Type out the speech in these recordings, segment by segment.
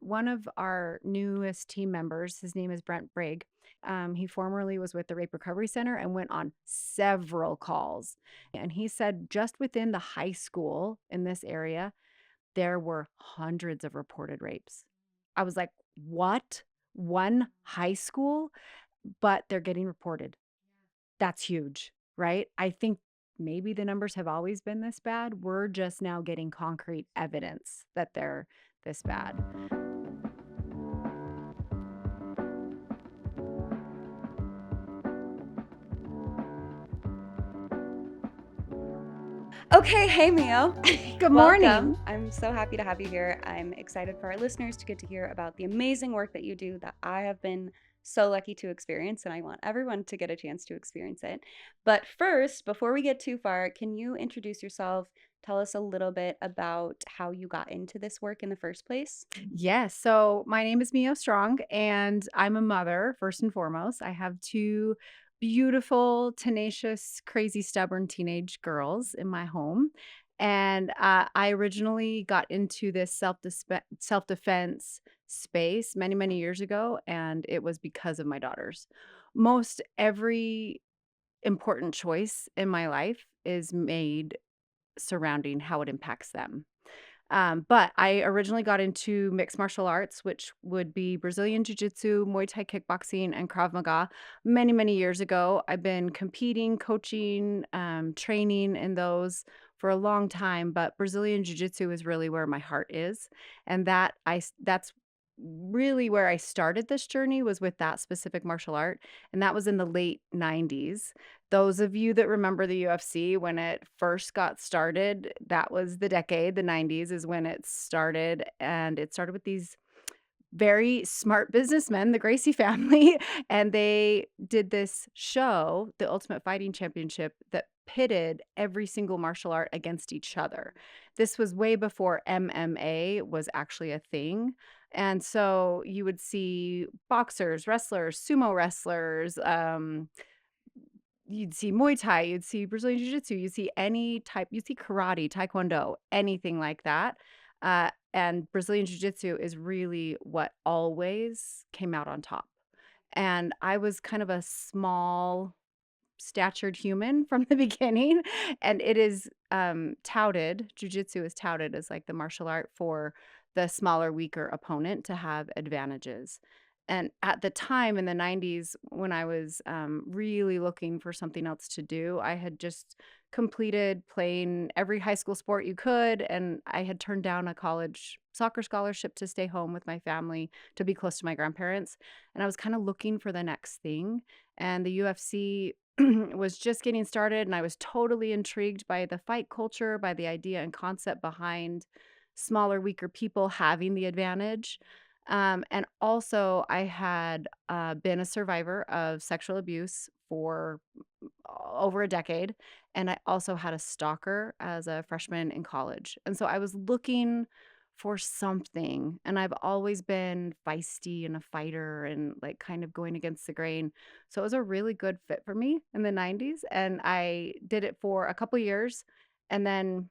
One of our newest team members, his name is Brent Brigg. He formerly was with the Rape Recovery Center and went on several calls. And he said just within the high school in this area, there were hundreds of reported rapes. I was like, what? One high school? But they're getting reported. That's huge, right? I think maybe the numbers have always been this bad. We're just now getting concrete evidence that they're this bad. Okay, hey Mio. Good Welcome. morning. I'm so happy to have you here. I'm excited for our listeners to get to hear about the amazing work that you do that I have been so lucky to experience, and I want everyone to get a chance to experience it. But first, before we get too far, can you introduce yourself? Tell us a little bit about how you got into this work in the first place. Yes. So my name is Miyo Strong, and I'm a mother, first and foremost. I have two beautiful, tenacious, crazy, stubborn teenage girls in my home. And I originally got into this self defense space many, many years ago, and it was because of my daughters. Most every important choice in my life is made surrounding how it impacts them. But I originally got into mixed martial arts, which would be Brazilian jiu-jitsu, Muay Thai kickboxing, and Krav Maga many, many years ago. I've been competing, coaching, training in those for a long time, but Brazilian jiu-jitsu is really where my heart is. And that's really where I started this journey was with that specific martial art. And that was in the late 90s. Those of you that remember the UFC when it first got started, that was the decade, the 90s is when it started, and it started with these very smart businessmen, the Gracie family, and they did this show, the Ultimate Fighting Championship, that pitted every single martial art against each other. This was way before MMA was actually a thing. And so you would see boxers, wrestlers, sumo wrestlers, you'd see Muay Thai, you'd see Brazilian Jiu-Jitsu, you'd see any type, you'd see karate, taekwondo, anything like that. And Brazilian Jiu-Jitsu is really what always came out on top. And I was kind of a small statured human from the beginning. And it is touted, Jiu-Jitsu is touted as like the martial art for the smaller, weaker opponent to have advantages. And at the time in the 90s, when I was really looking for something else to do, I had just completed playing every high school sport you could. And I had turned down a college soccer scholarship to stay home with my family to be close to my grandparents. And I was kind of looking for the next thing. And the UFC was just getting started, and I was totally intrigued by the fight culture, by the idea and concept behind smaller, weaker people having the advantage. And also, I had been a survivor of sexual abuse for over a decade. And I also had a stalker as a freshman in college. And so I was looking for something. And I've always been feisty and a fighter and like kind of going against the grain. So it was a really good fit for me in the 90s. And I did it for a couple years. And then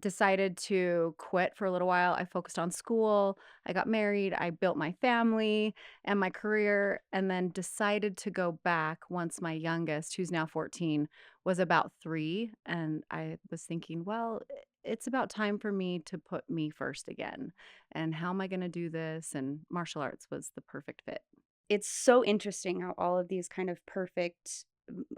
decided to quit for a little while. I focused on school. I got married. I built my family and my career, and then decided to go back once my youngest, who's now 14, was about 3. And I was thinking, well, it's about time for me to put me first again. And how am I going to do this? And martial arts was the perfect fit. It's so interesting how all of these kind of perfect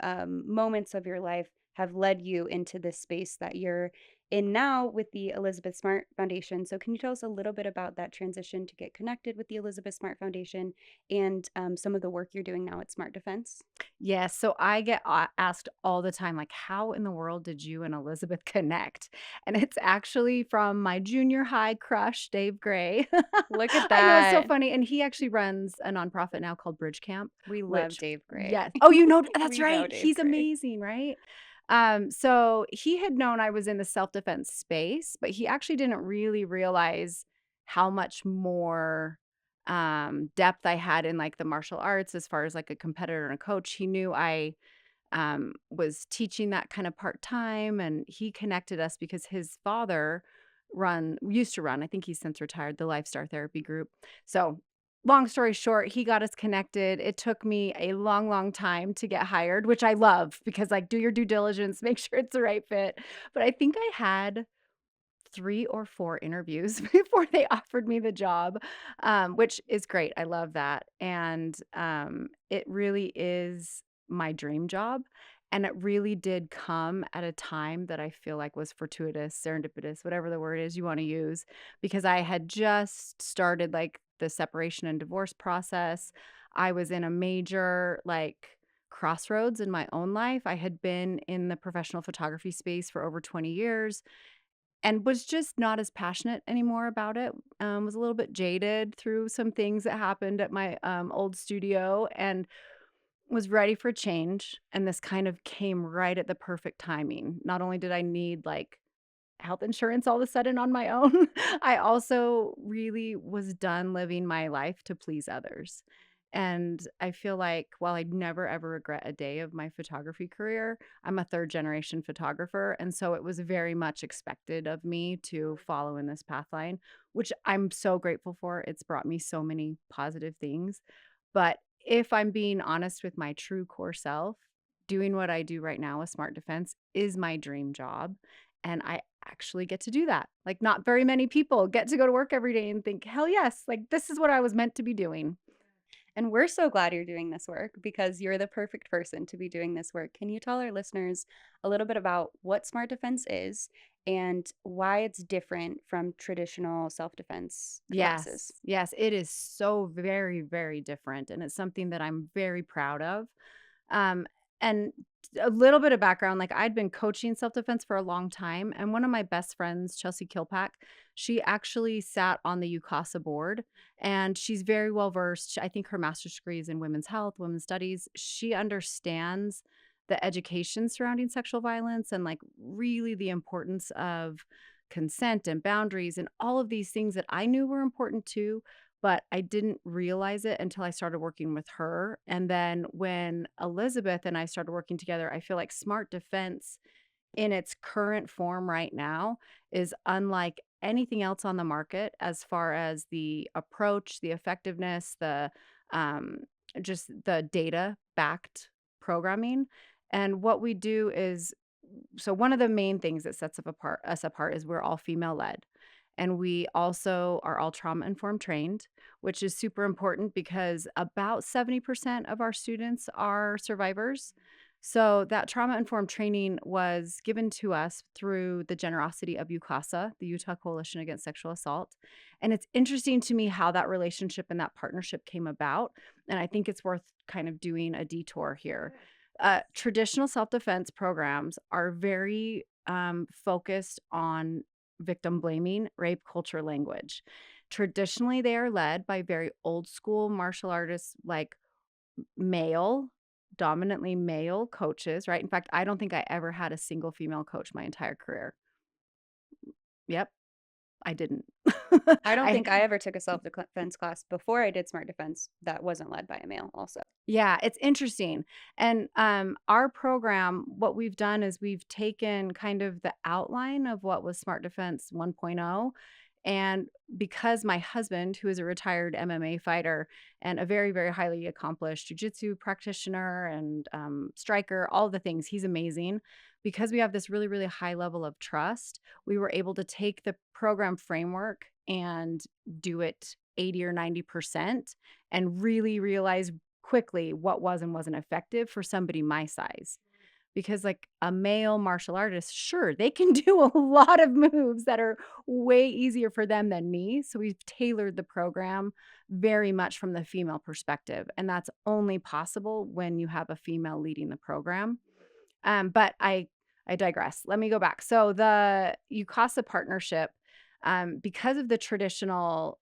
moments of your life have led you into this space that you're in now with the Elizabeth Smart Foundation. So, can you tell us a little bit about that transition to get connected with the Elizabeth Smart Foundation and some of the work you're doing now at Smart Defense? Yes, so I get asked all the time, like, how in the world did you and Elizabeth connect? And it's actually from my junior high crush, Dave Gray. Look at I know it's so that. funny. And he actually runs a nonprofit now called Bridge Camp, We love which, Dave Gray. yes. Oh, you know, that's We know right. Dave He's Gray. amazing, right? So he had known I was in the self defense space, but he actually didn't really realize how much more depth I had in like the martial arts as far as like a competitor and a coach. He knew I was teaching that kind of part time, and he connected us because his father used to run, I think he's since retired, the Lifestar Therapy group. So, long story short, he got us connected. It took me a long, long time to get hired, which I love because, like, do your due diligence, make sure it's the right fit. But I think I had 3 or 4 interviews before they offered me the job, which is great. I love that. And, it really is my dream job, and it really did come at a time that I feel like was fortuitous, serendipitous, whatever the word is you wanna use, because I had just started, like, the separation and divorce process. I was in a major, like, crossroads in my own life. I had been in the professional photography space for over 20 years and was just not as passionate anymore about it, was a little bit jaded through some things that happened at my, old studio and was ready for change, and this kind of came right at the perfect timing. Not only did I need, like, health insurance all of a sudden on my own, I also really was done living my life to please others. And I feel like while I'd never ever regret a day of my photography career, I'm a third generation photographer. And so it was very much expected of me to follow in this path line, which I'm so grateful for. It's brought me so many positive things. But if I'm being honest with my true core self, doing what I do right now with Smart Defense is my dream job. And I actually get to do that. Like, not very many people get to go to work every day and think, hell yes, like this is what I was meant to be doing. And we're so glad you're doing this work because you're the perfect person to be doing this work. Can you tell our listeners a little bit about what smart defense is and why it's different from traditional self defense classes? Yes. Yes. It is so very, very different. And it's something that I'm very proud of. Um, and a little bit of background, like I'd been coaching self-defense for a long time, and one of my best friends, Chelsea Kilpack, she actually sat on the UCASA board, and she's very well versed. I think her master's degree is in women's health, women's studies. She understands the education surrounding sexual violence and like really the importance of consent and boundaries and all of these things that I knew were important too, but I didn't realize it until I started working with her. And then when Elizabeth and I started working together, I feel like Smart Defense in its current form right now is unlike anything else on the market as far as the approach, the effectiveness, the um, just the data backed programming. And what we do is so one of the main things that sets us apart is we're all female led. And we also are all trauma informed trained, which is super important because about 70% of our students are survivors. So that trauma informed training was given to us through the generosity of UCASA, the Utah Coalition Against Sexual Assault. And it's interesting to me how that relationship and that partnership came about. And I think it's worth kind of doing a detour here. Traditional self defense programs are very focused on victim blaming, rape culture language. Traditionally, they are led by very old school martial artists, like male, dominantly male coaches, right? In fact, I don't think I ever had a single female coach my entire career. Yep, I didn't. I don't I think I ever took a self defense class before I did smart defense that wasn't led by a male, also. Yeah, it's interesting. And our program, what we've done is we've taken kind of the outline of what was Smart Defense 1.0. And because my husband, who is a retired MMA fighter and a very, very highly accomplished jiu-jitsu practitioner and striker, all the things, he's amazing. Because we have this really, really high level of trust, we were able to take the program framework and do it 80 or 90% and really realize quickly what was and wasn't effective for somebody my size. Because, like, a male martial artist, sure, they can do a lot of moves that are way easier for them than me. So we've tailored the program very much from the female perspective. And that's only possible when you have a female leading the program. But I digress. Let me go back. So the UCASA partnership, because of the traditional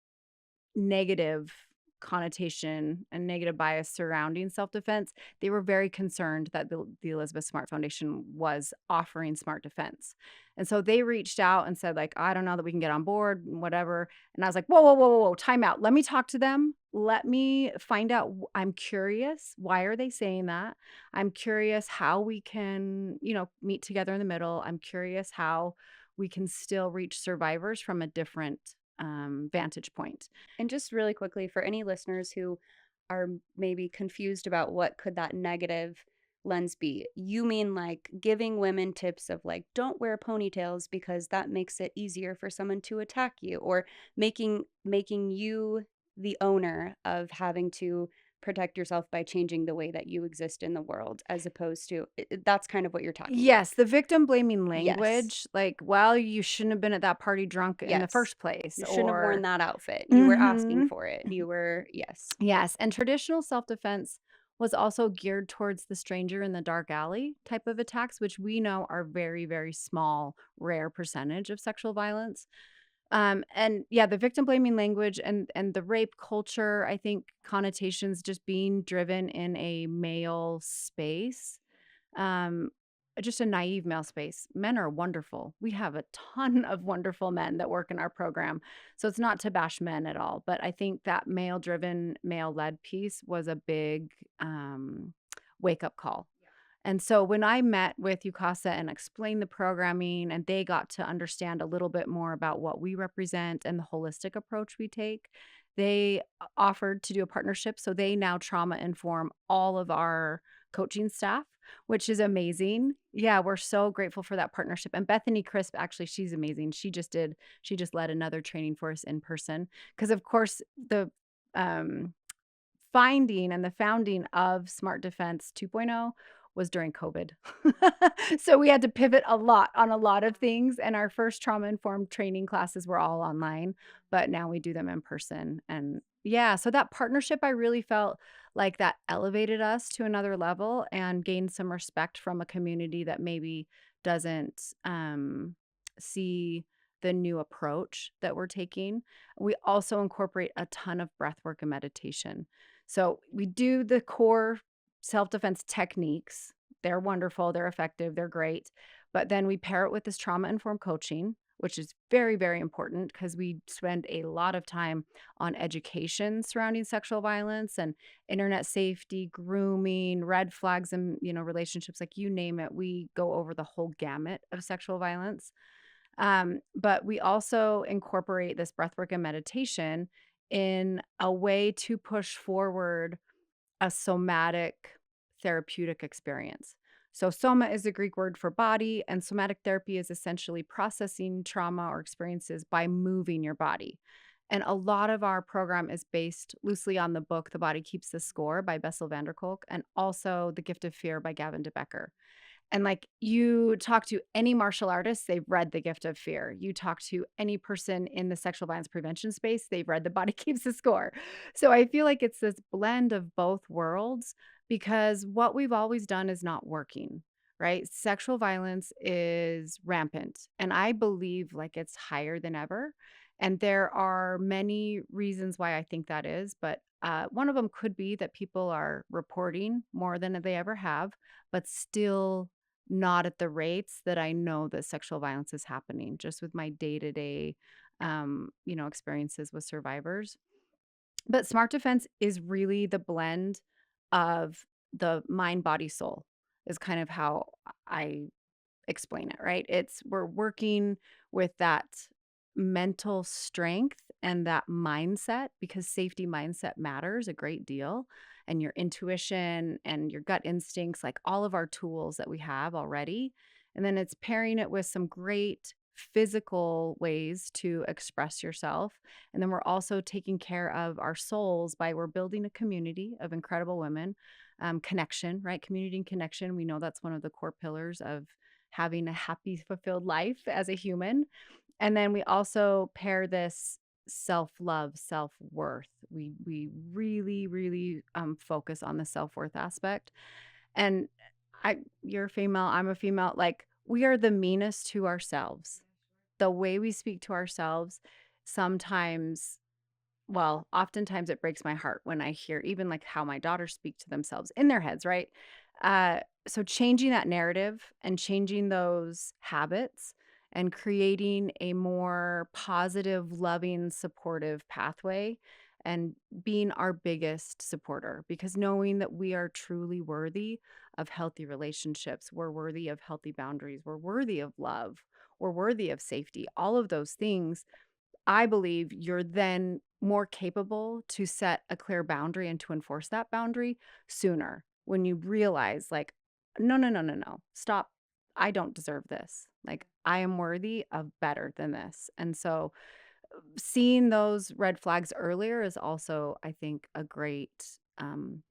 negative connotation and negative bias surrounding self-defense, they were very concerned that the Elizabeth Smart Foundation was offering smart defense. And so they reached out and said, like, I don't know that we can get on board, whatever. And I was like, whoa, whoa, whoa, whoa, whoa, time out. Let me talk to them. Let me find out. I'm curious. Why are they saying that? I'm curious how we can, meet together in the middle. I'm curious how we can still reach survivors from a different vantage point. And just really quickly, for any listeners who are maybe confused about what could that negative lens be, you mean like giving women tips of like, don't wear ponytails because that makes it easier for someone to attack you, or making you the owner of having to protect yourself by changing the way that you exist in the world, as opposed to that's kind of what you're talking about. Yes, the victim blaming Yes. language, like, "Well, you shouldn't have been at that party drunk in the Yes. first place," You shouldn't have worn or that outfit. You were asking mhm. for it. You were, yes. Yes, and traditional self-defense was also geared towards the stranger in the dark alley type of attacks, which we know are very, very small, rare percentage of sexual violence. And yeah, the victim blaming language and the rape culture, I think connotations just being driven in a male space, um, just a naive male space. Men are wonderful. We have a ton of wonderful men that work in our program. So it's not to bash men at all, but I think that male driven, male led piece was a big wake up call. And so when I met with UCASA and explained the programming, and they got to understand a little bit more about what we represent and the holistic approach we take, they offered to do a partnership. So they now trauma inform all of our coaching staff, which is amazing. Yeah, we're so grateful for that partnership. And Bethany Crisp, actually, she's amazing. She just led another training for us in person. Because of course the um finding and the founding of Smart Defense 2.0 was during COVID. So we had to pivot a lot on a lot of things, and our first trauma-informed training classes were all online, but now we do them in person, and yeah, so that partnership, I really felt like that elevated us to another level and gained some respect from a community that maybe doesn't, see the new approach that we're taking. We also incorporate a ton of breath work and meditation. So we do the core self-defense techniques. They're wonderful, they're effective, they're great. But then we pair it with this trauma-informed coaching, which is very, very important because we spend a lot of time on education surrounding sexual violence and internet safety, grooming, red flags and, relationships, like you name it. We go over the whole gamut of sexual violence. But we also incorporate this breathwork and meditation in a way to push forward a somatic therapeutic experience. So, soma is the Greek word for body, and somatic therapy is essentially processing trauma or experiences by moving your body. And a lot of our program is based loosely on the book The Body Keeps the Score by Bessel van der Kolk and also The Gift of Fear by Gavin de Becker. And, like, you talk to any martial artist, they've read The Gift of Fear. You talk to any person in the sexual violence prevention space, they've read The Body Keeps the Score. So I feel like it's this blend of both worlds because what we've always done is not working, right? Sexual violence is rampant, and I believe, like, it's higher than ever, and there are many reasons why I think that is, but, one of them could be that people are reporting more than they ever have, but still not at the rates that I know that sexual violence is happening just with my day-to-day, experiences with survivors. But smart defense is really the blend of the mind, body, soul is kind of how I explain it, right? It's we're working with that mental strength and that mindset because safety mindset matters a great deal. And your intuition and your gut instincts, like all of our tools that we have already. And then it's pairing it with some great physical ways to express yourself. And then we're also taking care of our souls by we're building a community of incredible women. Connection, right? Community and connection. We know that's one of the core pillars of having a happy, fulfilled life as a human. And then we also pair this self-love, self-worth. We really, really focus on the self-worth aspect. And you're a female, I'm a female. Like we are the meanest to ourselves. The way we speak to ourselves sometimes oftentimes it breaks my heart when I hear even like how my daughters speak to themselves in their heads, right? So changing that narrative and changing those habits and creating a more positive, loving, supportive pathway and being our biggest supporter because knowing that we are truly worthy of healthy relationships, we're worthy of healthy boundaries, we're worthy of love, we're worthy of safety. All of those things, I believe you're then more capable to set a clear boundary and to enforce that boundary sooner when you realize, like, no, no, no, no, no, stop. I don't deserve this. Like, I am worthy of better than this. And so, seeing those red flags earlier is also, I think, a great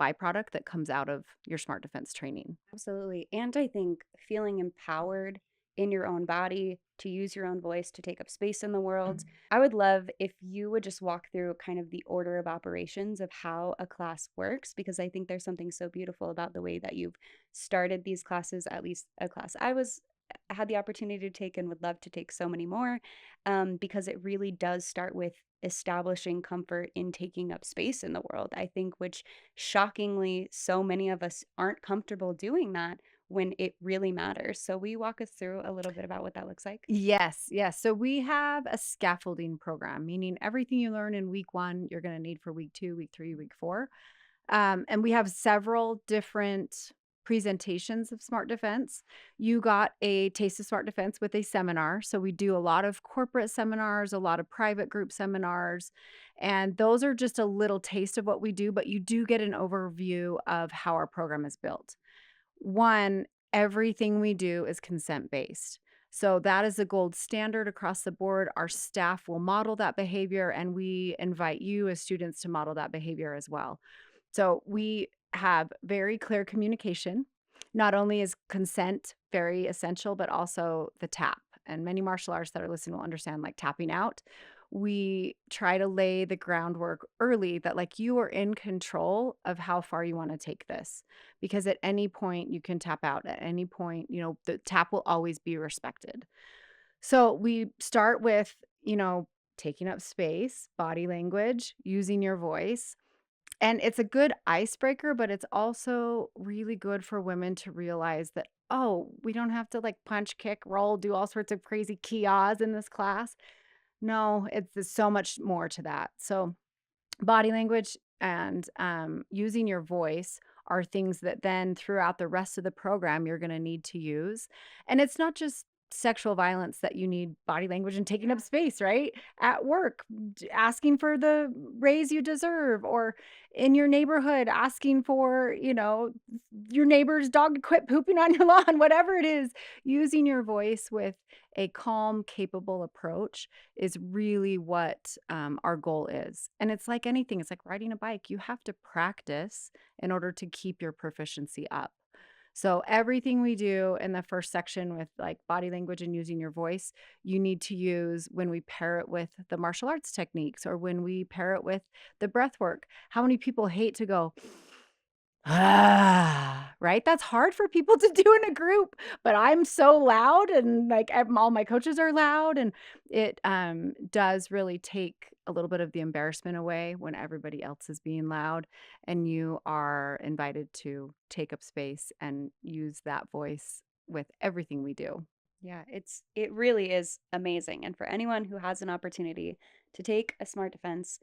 byproduct that comes out of your smart defense training. Absolutely. And I think feeling empowered in your own body to use your own voice to take up space in the world. I would love if you would just walk through kind of the order of operations of how a class works, because I think there's something so beautiful about the way that you've started these classes, at least a class I was had the opportunity to take and would love to take so many more, because it really does start with establishing comfort in taking up space in the world. I think, which shockingly, so many of us aren't comfortable doing that when it really matters. So, will you walk us through a little bit about what that looks like? Yes, yes. So we have a scaffolding program, meaning everything you learn in week 1, you're going to need for week 2, week 3, week 4. And we have several different presentations of smart defense. You got a taste of smart defense with a seminar. So we do a lot of corporate seminars, a lot of private group seminars, and those are just a little taste of what we do, but you do get an overview of how our program is built. One, everything we do is consent based. So that is a gold standard across the board. Our staff will model that behavior, and we invite you as students to model that behavior as well. So we have very clear communication. Not only is consent very essential, but also the tap. And many martial artists that are listening will understand, like, tapping out. We try to lay the groundwork early that, like, you are in control of how far you want to take this, because at any point you can tap out. At any point, the tap will always be respected. So we start with, taking up space, body language, using your voice, and it's a good icebreaker, but it's also really good for women to realize that, oh, we don't have to, like, punch, kick, roll, do all sorts of crazy kias in this class. No, there's so much more to that. So body language and using your voice are things that then throughout the rest of the program you're going to need to use. And it's not just sexual violence that you need body language and taking up space, right? At work, asking for the raise you deserve, or in your neighborhood, asking for, your neighbor's dog to quit pooping on your lawn, whatever it is, using your voice with a calm, capable approach is really what our goal is. And it's like anything, it's like riding a bike. You have to practice in order to keep your proficiency up. So, everything we do in the first section with, like, body language and using your voice, you need to use when we pair it with the martial arts techniques or when we pair it with the breath work. How many people hate to go, right? That's hard for people to do in a group, but I'm so loud and, like, all my coaches are loud, and it, does really take a little bit of the embarrassment away when everybody else is being loud, and you are invited to take up space and use that voice with everything we do. Yeah, it really is amazing. And for anyone who has an opportunity to take a smart defense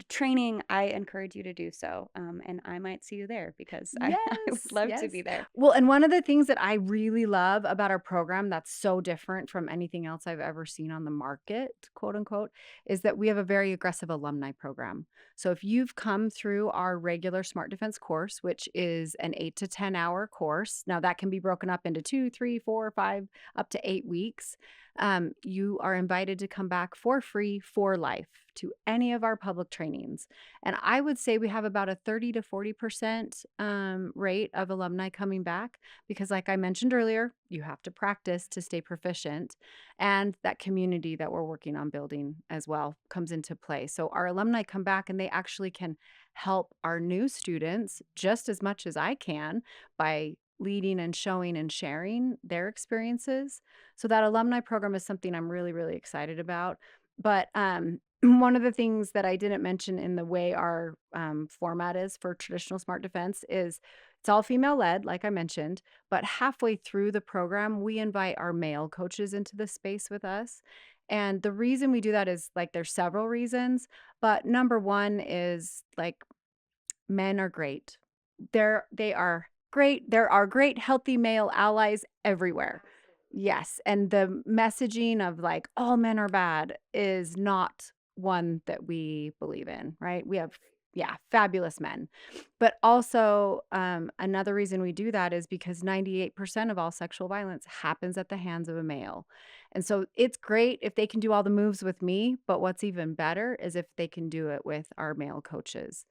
training, I encourage you to do so. And I might see you there because I would Yes, love to be yes. there. Well, and one of the things that I really love about our program that's so different from anything else I've ever seen on the market, quote unquote, is that we have a very aggressive alumni program. So if you've come through our regular Smart Defense course, which is an 8 to 10 hour course, now that can be broken up into 2, 3, 4, 5, up to 8 weeks. You are invited to come back for free for life to any of our public trainings. And I would say we have about a 30 to 40% rate of alumni coming back because, like I mentioned earlier, you have to practice to stay proficient. And that community that we're working on building as well comes into play. So our alumni come back and they actually can help our new students just as much as I can by leading and showing and sharing their experiences. So that alumni program is something I'm really, really excited about. But one of the things that I didn't mention in the way our format is for traditional smart defense is it's all female led, like I mentioned, but halfway through the program, we invite our male coaches into the space with us. And the reason we do that is, like, there's several reasons, but number one is, like, men are great. They are great. There are great healthy male allies everywhere. Yes, and the messaging of, like, "All men are bad" is not one that we believe in, right? We have yeah, fabulous men. But also, another reason we do that is because 98% of all sexual violence happens at the hands of a male. And so it's great if they can do all the moves with me, but what's even better is if they can do it with our male coaches.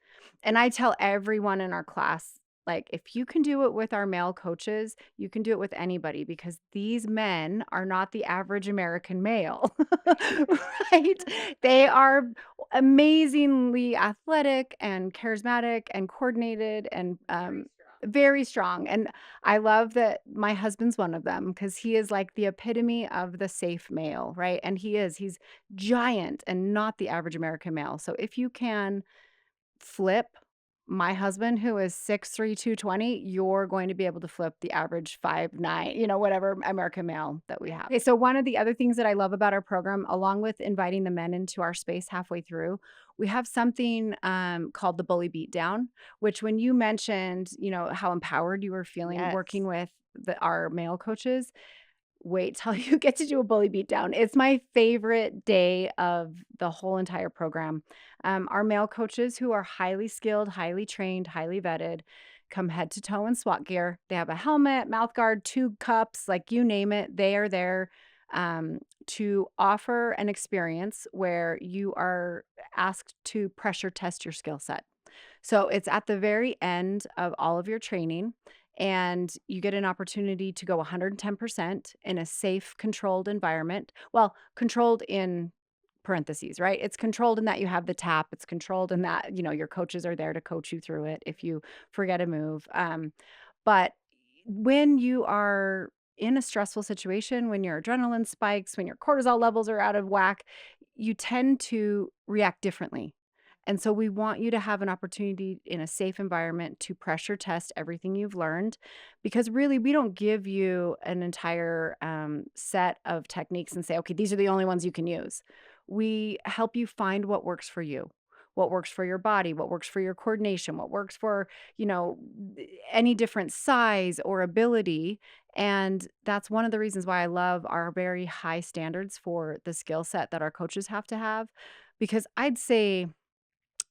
And I tell everyone in our class, like, if you can do it with our male coaches, you can do it with anybody because these men are not the average American male, right? They are amazingly athletic and charismatic and coordinated and very strong. And I love that my husband's one of them because he is like the epitome of the safe male, right? And he's giant and not the average American male. So if you can flip my husband who is 6'3", 220, you're going to be able to flip the average 5'9", whatever American male that we have. Okay, so one of the other things that I love about our program, along with inviting the men into our space halfway through, we have something called the bully beatdown, which when you mentioned, how empowered you were feeling Yes. working with our male coaches, wait till you get to do a bully beatdown. It's my favorite day of the whole entire program. Our male coaches, who are highly skilled, highly trained, highly vetted, come head to toe in SWAT gear. They have a helmet, mouth guard, 2 cups, like you name it. They are there to offer an experience where you are asked to pressure test your skill set. So it's at the very end of all of your training, and you get an opportunity to go 110% in a safe, controlled environment. Well, controlled in parentheses, right? It's controlled in that you have the tap. It's controlled in that, your coaches are there to coach you through it if you forget a move. But when you are in a stressful situation, when your adrenaline spikes, when your cortisol levels are out of whack, you tend to react differently. And so we want you to have an opportunity in a safe environment to pressure test everything you've learned because really we don't give you an entire set of techniques and say, okay, these are the only ones you can use. We help you find what works for you, what works for your body, what works for your coordination, what works for, you know, any different size or ability. And that's one of the reasons why I love our very high standards for the skill set that our coaches have to have. Because I'd say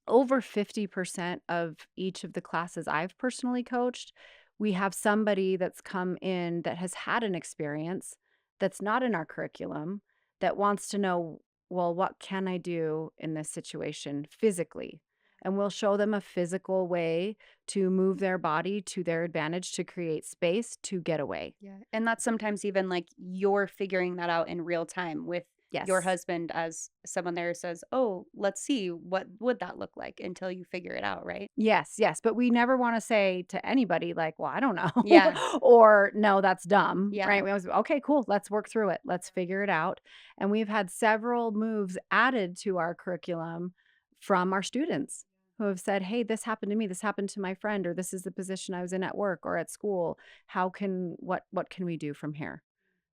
over 50% of each of the classes I've personally coached, we have somebody that's come in that has had an experience that's not in our curriculum that wants to know, well, what can I do in this situation physically? And we'll show them a physical way to move their body to their advantage to create space to get away. Yeah, and that's sometimes even, like, you're figuring that out in real time with your Yes. husband as someone there says, "Oh, let's see, what would that look like?" Until you figure it out, right? Yes, yes, but we never wanna say to anybody like, "Well, I don't know," Yeah, or, "No, that's dumb," yeah. right? We always, "Okay, cool, let's work through it, let's figure it out," and we've had several moves added to our curriculum from our students who have said, "Hey, this happened to me, this happened to my friend, or this is the position I was in at work or at school. What can we do from here?"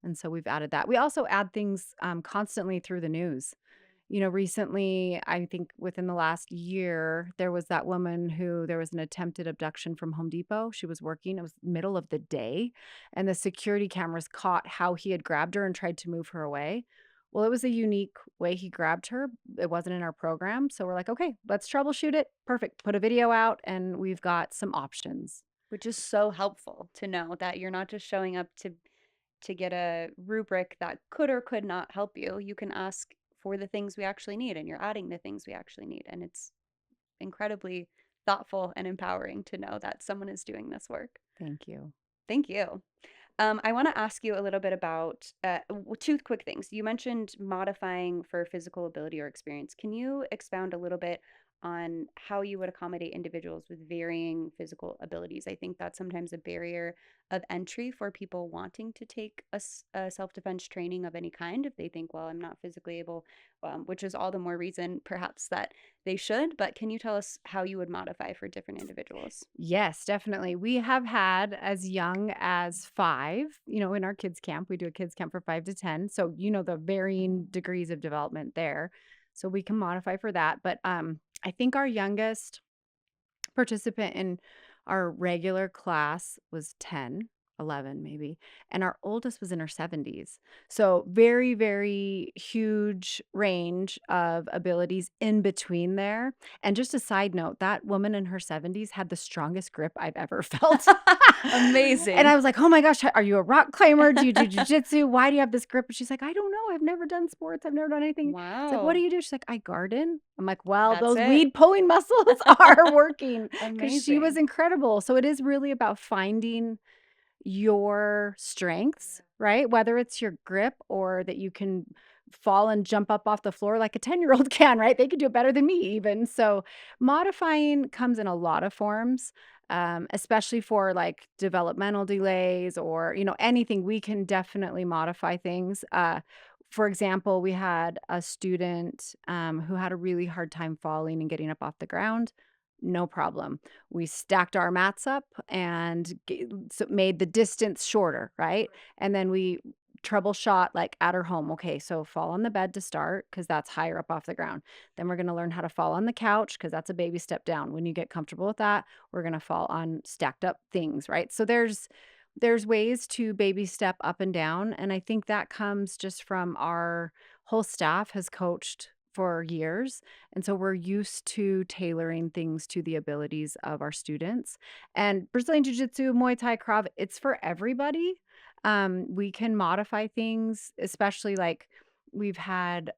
And so we've added that. We also add things, constantly through the news. Recently, I think within the last year, there was that woman who there was an attempted abduction from Home Depot. She was working, it was middle of the day, and the security cameras caught how he had grabbed her and tried to move her away. Well, it was a unique way he grabbed her. It wasn't in our program. So we're like, okay, let's troubleshoot it. Perfect. Put a video out, and we've got some options. Which is so helpful to know that you're not just showing up to get a rubric that could or could not help you. You can ask for the things we actually need, and you're adding the things we actually need, and it's incredibly thoughtful and empowering to know that someone is doing this work. Thank you. Thank you. I want to ask you a little bit about two quick things. You mentioned modifying for physical ability or experience. Can you expound a little bit on how you would accommodate individuals with varying physical abilities? I think that's sometimes a barrier of entry for people wanting to take a self defense training of any kind. If they think, well, I'm not physically able, which is all the more reason perhaps that they should. But can you tell us how you would modify for different individuals? Yes, definitely. We have had as young as 5, in our kids camp. We do a kids camp for 5 to 10. So, the varying degrees of development there. So we can modify for that. But I think our youngest participant in our regular class was 10. 11 maybe, and our oldest was in her 70s. So very, very huge range of abilities in between there. And just a side note, that woman in her 70s had the strongest grip I've ever felt. And Amazing. I was like, "Oh my gosh, are you a rock climber? Do you do jujitsu? Why do you have this grip?" And she's like, "I don't know. I've never done sports. I've never done anything." It's like, "What do Wow. you do?" She's like, "I garden." I'm like, "Well, That's those it. weed pulling muscles are working," because she was Amazing. incredible. So it is really about finding your strengths, right? Whether it's your grip or that you can fall and jump up off the floor like a 10-year-old can, right? They could do it better than me even. So modifying comes in a lot of forms, especially for like developmental delays or, anything. We can definitely modify things. For example, we had a student who had a really hard time falling and getting up off the ground. No problem. We stacked our mats up and so made the distance shorter, right? And then we troubleshot like at her home. Okay, so fall on the bed to start because that's higher up off the ground. Then we're going to learn how to fall on the couch because that's a baby step down. When you get comfortable with that, we're going to fall on stacked up things, right? So there's ways to baby step up and down, and I think that comes just from our whole staff has coached for years, and so we're used to tailoring things to the abilities of our students. And Brazilian Jiu-Jitsu, Muay Thai, Krav, it's for everybody. We can modify things, especially like we've had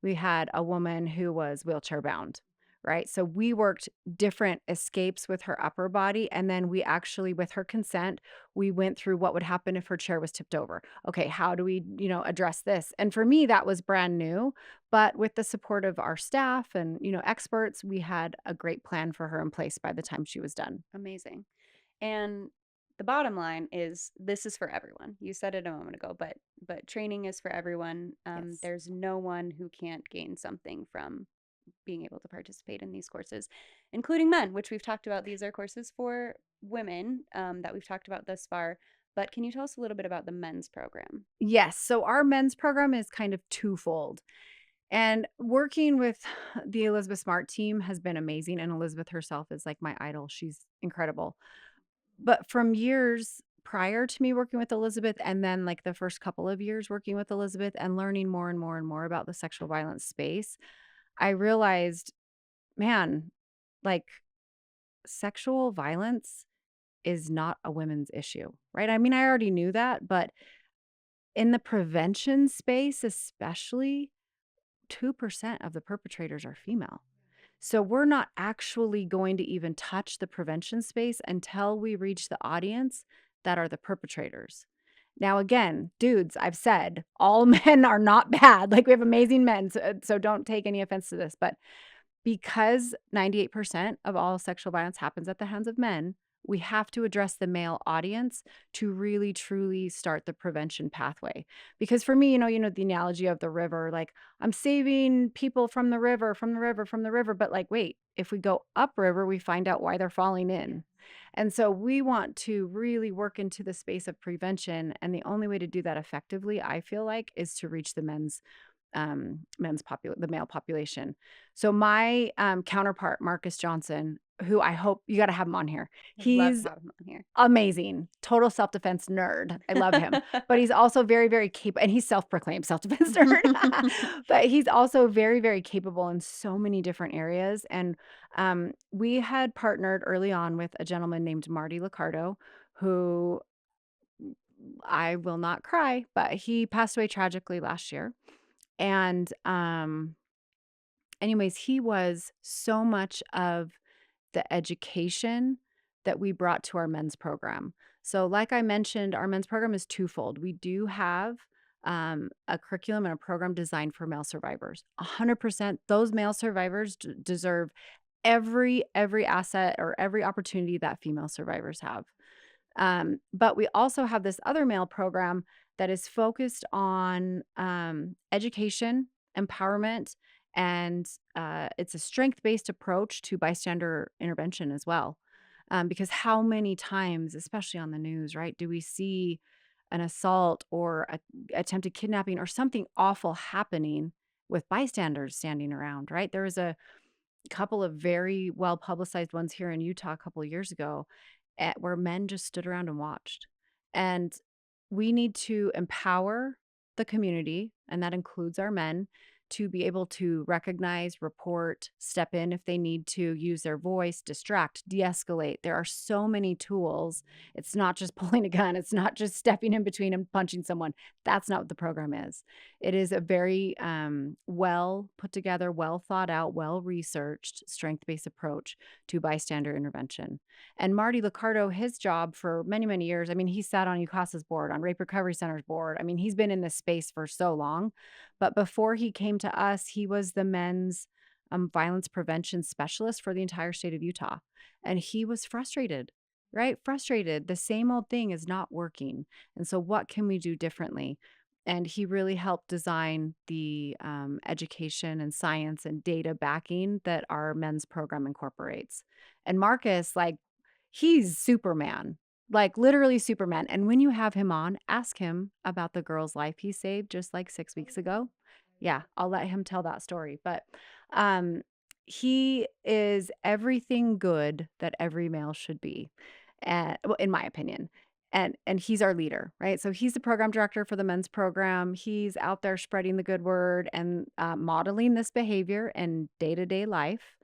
we had a woman who was wheelchair bound, right? So we worked different escapes with her upper body, and then we actually, with her consent, we went through what would happen if her chair was tipped over. Okay, how do we, address this? And for me, that was brand new, but with the support of our staff and, experts, we had a great plan for her in place by the time she was done. Amazing. And the bottom line is this is for everyone. You said it a moment ago, but training is for everyone. Yes. There's no one who can't gain something from being able to participate in these courses, including men, which we've talked about. These are courses for women that we've talked about thus far. But can you tell us a little bit about the men's program? Yes. So our men's program is kind of twofold. And working with the Elizabeth Smart team has been amazing. And Elizabeth herself is like my idol. She's incredible. But from years prior to me working with Elizabeth, and then like the first couple of years working with Elizabeth and learning more and more and more about the sexual violence space, I realized, man, like sexual violence is not a women's issue, right? I mean, I already knew that, but in the prevention space, especially, 2% of the perpetrators are female. So we're not actually going to even touch the prevention space until we reach the audience that are the perpetrators. Now, again, dudes, I've said all men are not bad. Like we have amazing men. So don't take any offense to this. But because 98% of all sexual violence happens at the hands of men, we have to address the male audience to really truly start the prevention pathway. Because for me, the analogy of the river, like I'm saving people from the river, from the river, from the river, but like wait, if we go upriver, we find out why they're falling in. And so we want to really work into the space of prevention, and the only way to do that effectively, I feel like, is to reach the male population. So my counterpart, Marcus Johnson, who I hope you got to have him on here. I'd love to He's have him on here. amazing, total self-defense nerd. I love him, but he's also very, very capable, and he's self-proclaimed self-defense nerd. But he's also very, very capable in so many different areas. And we had partnered early on with a gentleman named Marty Liccardo, who I will not cry, but he passed away tragically last year. And anyways, he was so much of the education that we brought to our men's program. So, like I mentioned, our men's program is twofold. We do have a curriculum and a program designed for male survivors. 100%, those male survivors deserve every asset or every opportunity that female survivors have. But we also have this other male program that is focused on education, empowerment, and it's a strength based approach to bystander intervention as well. Because how many times, especially on the news, right, do we see an assault or a attempted kidnapping or something awful happening with bystanders standing around, right? There was a couple of very well publicized ones here in Utah a couple of years ago, where men just stood around and watched. And we need to empower the community, and that includes our men, to be able to recognize, report, step in if they need to, use their voice, distract, de escalate. There are so many tools. It's not just pulling a gun, it's not just stepping in between and punching someone. That's not what the program is. It is a very well put together, well thought out, well researched, strength based approach to bystander intervention. And Marty Liccardo, his job for many, many years, I mean, he sat on UCASA's board, on Rape Recovery Center's board. I mean, he's been in this space for so long. But before he came to us, he was the men's violence prevention specialist for the entire state of Utah. And he was frustrated, right? Frustrated. The same old thing is not working. And so, what can we do differently? And he really helped design the education and science and data backing that our men's program incorporates. And Marcus, like, he's Superman, like literally Superman. And when you have him on, ask him about the girl's life he saved just like 6 weeks ago. Yeah, I'll let him tell that story. But um he is everything good that every male should be. And well, in my opinion. And he's our leader, right? So he's the program director for the men's program. He's out there spreading the good word and modeling this behavior in day-to-day life.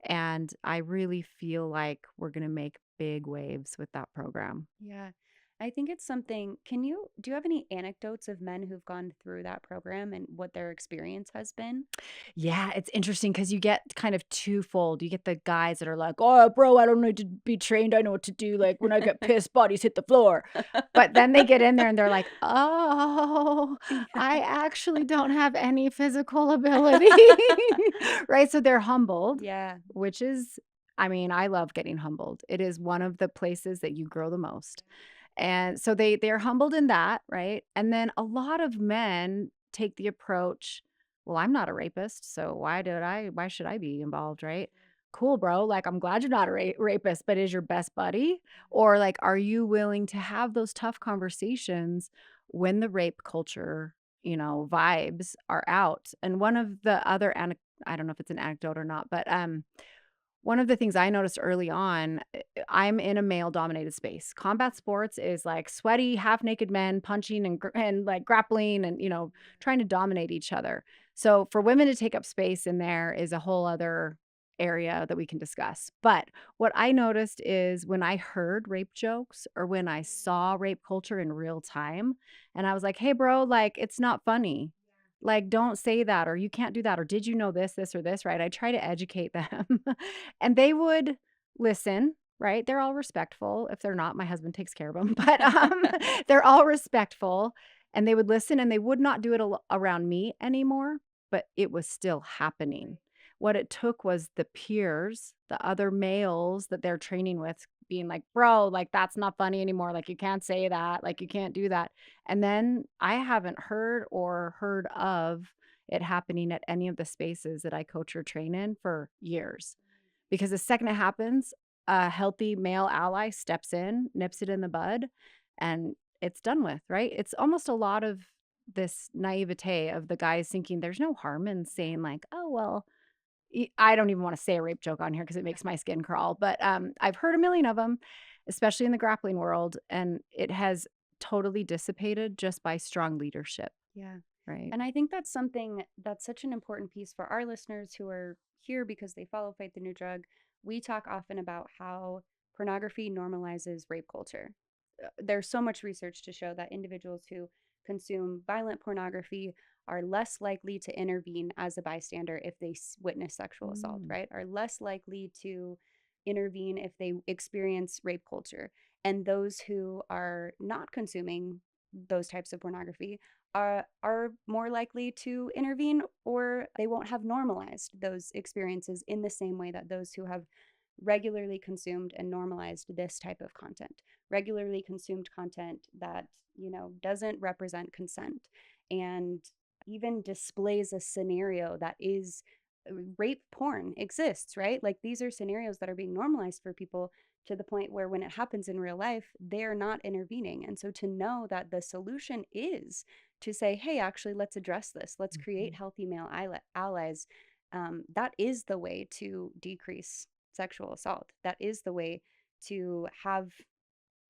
And I really feel like we're going to make big waves with that program. Yeah. I think it's something. Do you have any anecdotes of men who've gone through that program and what their experience has been? Yeah, it's interesting because you get kind of twofold. You get the guys that are like, "Oh, bro, I don't need to be trained. I know what to do. Like when I get pissed, bodies hit the floor." But then they get in there and they're like, "Oh, I Yeah. actually don't have any physical ability." Right? So they're humbled, Yeah. which is, I mean, I love getting humbled. It is one of the places that you grow the most. And so they're humbled in that, right? And then a lot of men take the approach, well, I'm not a rapist, so why should I be involved, right? Cool, bro. Like I'm glad you're not a rapist, but is your best buddy? Or like are you willing to have those tough conversations when the rape culture, vibes are out? And one of the other I don't know if it's an anecdote or not, but one of the things I noticed early on, I'm in a male dominated space. Combat sports is like sweaty, half naked men punching and like grappling and, trying to dominate each other. So for women to take up space in there is a whole other area that we can discuss. But what I noticed is when I heard rape jokes or when I saw rape culture in real time, and I was like, hey, bro, like it's not funny. Like, don't say that, or you can't do that, or did you know this, or this, right? I try to educate them. And they would listen, right? They're all respectful. If they're not, my husband takes care of them, but they're all respectful and they would listen and they would not do it around me anymore, but it was still happening. What it took was the peers, the other males that they're training with being like, bro, like that's not funny anymore. Like you can't say that. Like you can't do that. And then I haven't heard of it happening at any of the spaces that I coach or train in for years. Because the second it happens, a healthy male ally steps in, nips it in the bud, and it's done with, right? It's almost a lot of this naivete of the guys thinking there's no harm in saying like, "Oh, well," I don't even wanna say a rape joke on here because it makes my skin crawl, but, I've heard a million of them, especially in the grappling world, and it has totally dissipated just by strong leadership, Yeah. right? And I think that's something that's such an important piece for our listeners who are here because they follow Fight the New Drug. We talk often about how pornography normalizes rape culture. There's so much research to show that individuals who consume violent pornography are less likely to intervene as a bystander if they witness sexual assault, Mm. right? Are less likely to intervene if they experience rape culture. And those who are not consuming those types of pornography are more likely to intervene, or they won't have normalized those experiences in the same way that those who have regularly consumed and normalized this type of content, regularly consumed content that, doesn't represent consent and even displays a scenario that is rape porn exists, right? Like these are scenarios that are being normalized for people to the point where when it happens in real life, they're not intervening. And so to know that the solution is to say, hey, actually, let's address this, let's create Mhm. healthy male allies, that is the way to decrease sexual assault. That is the way to have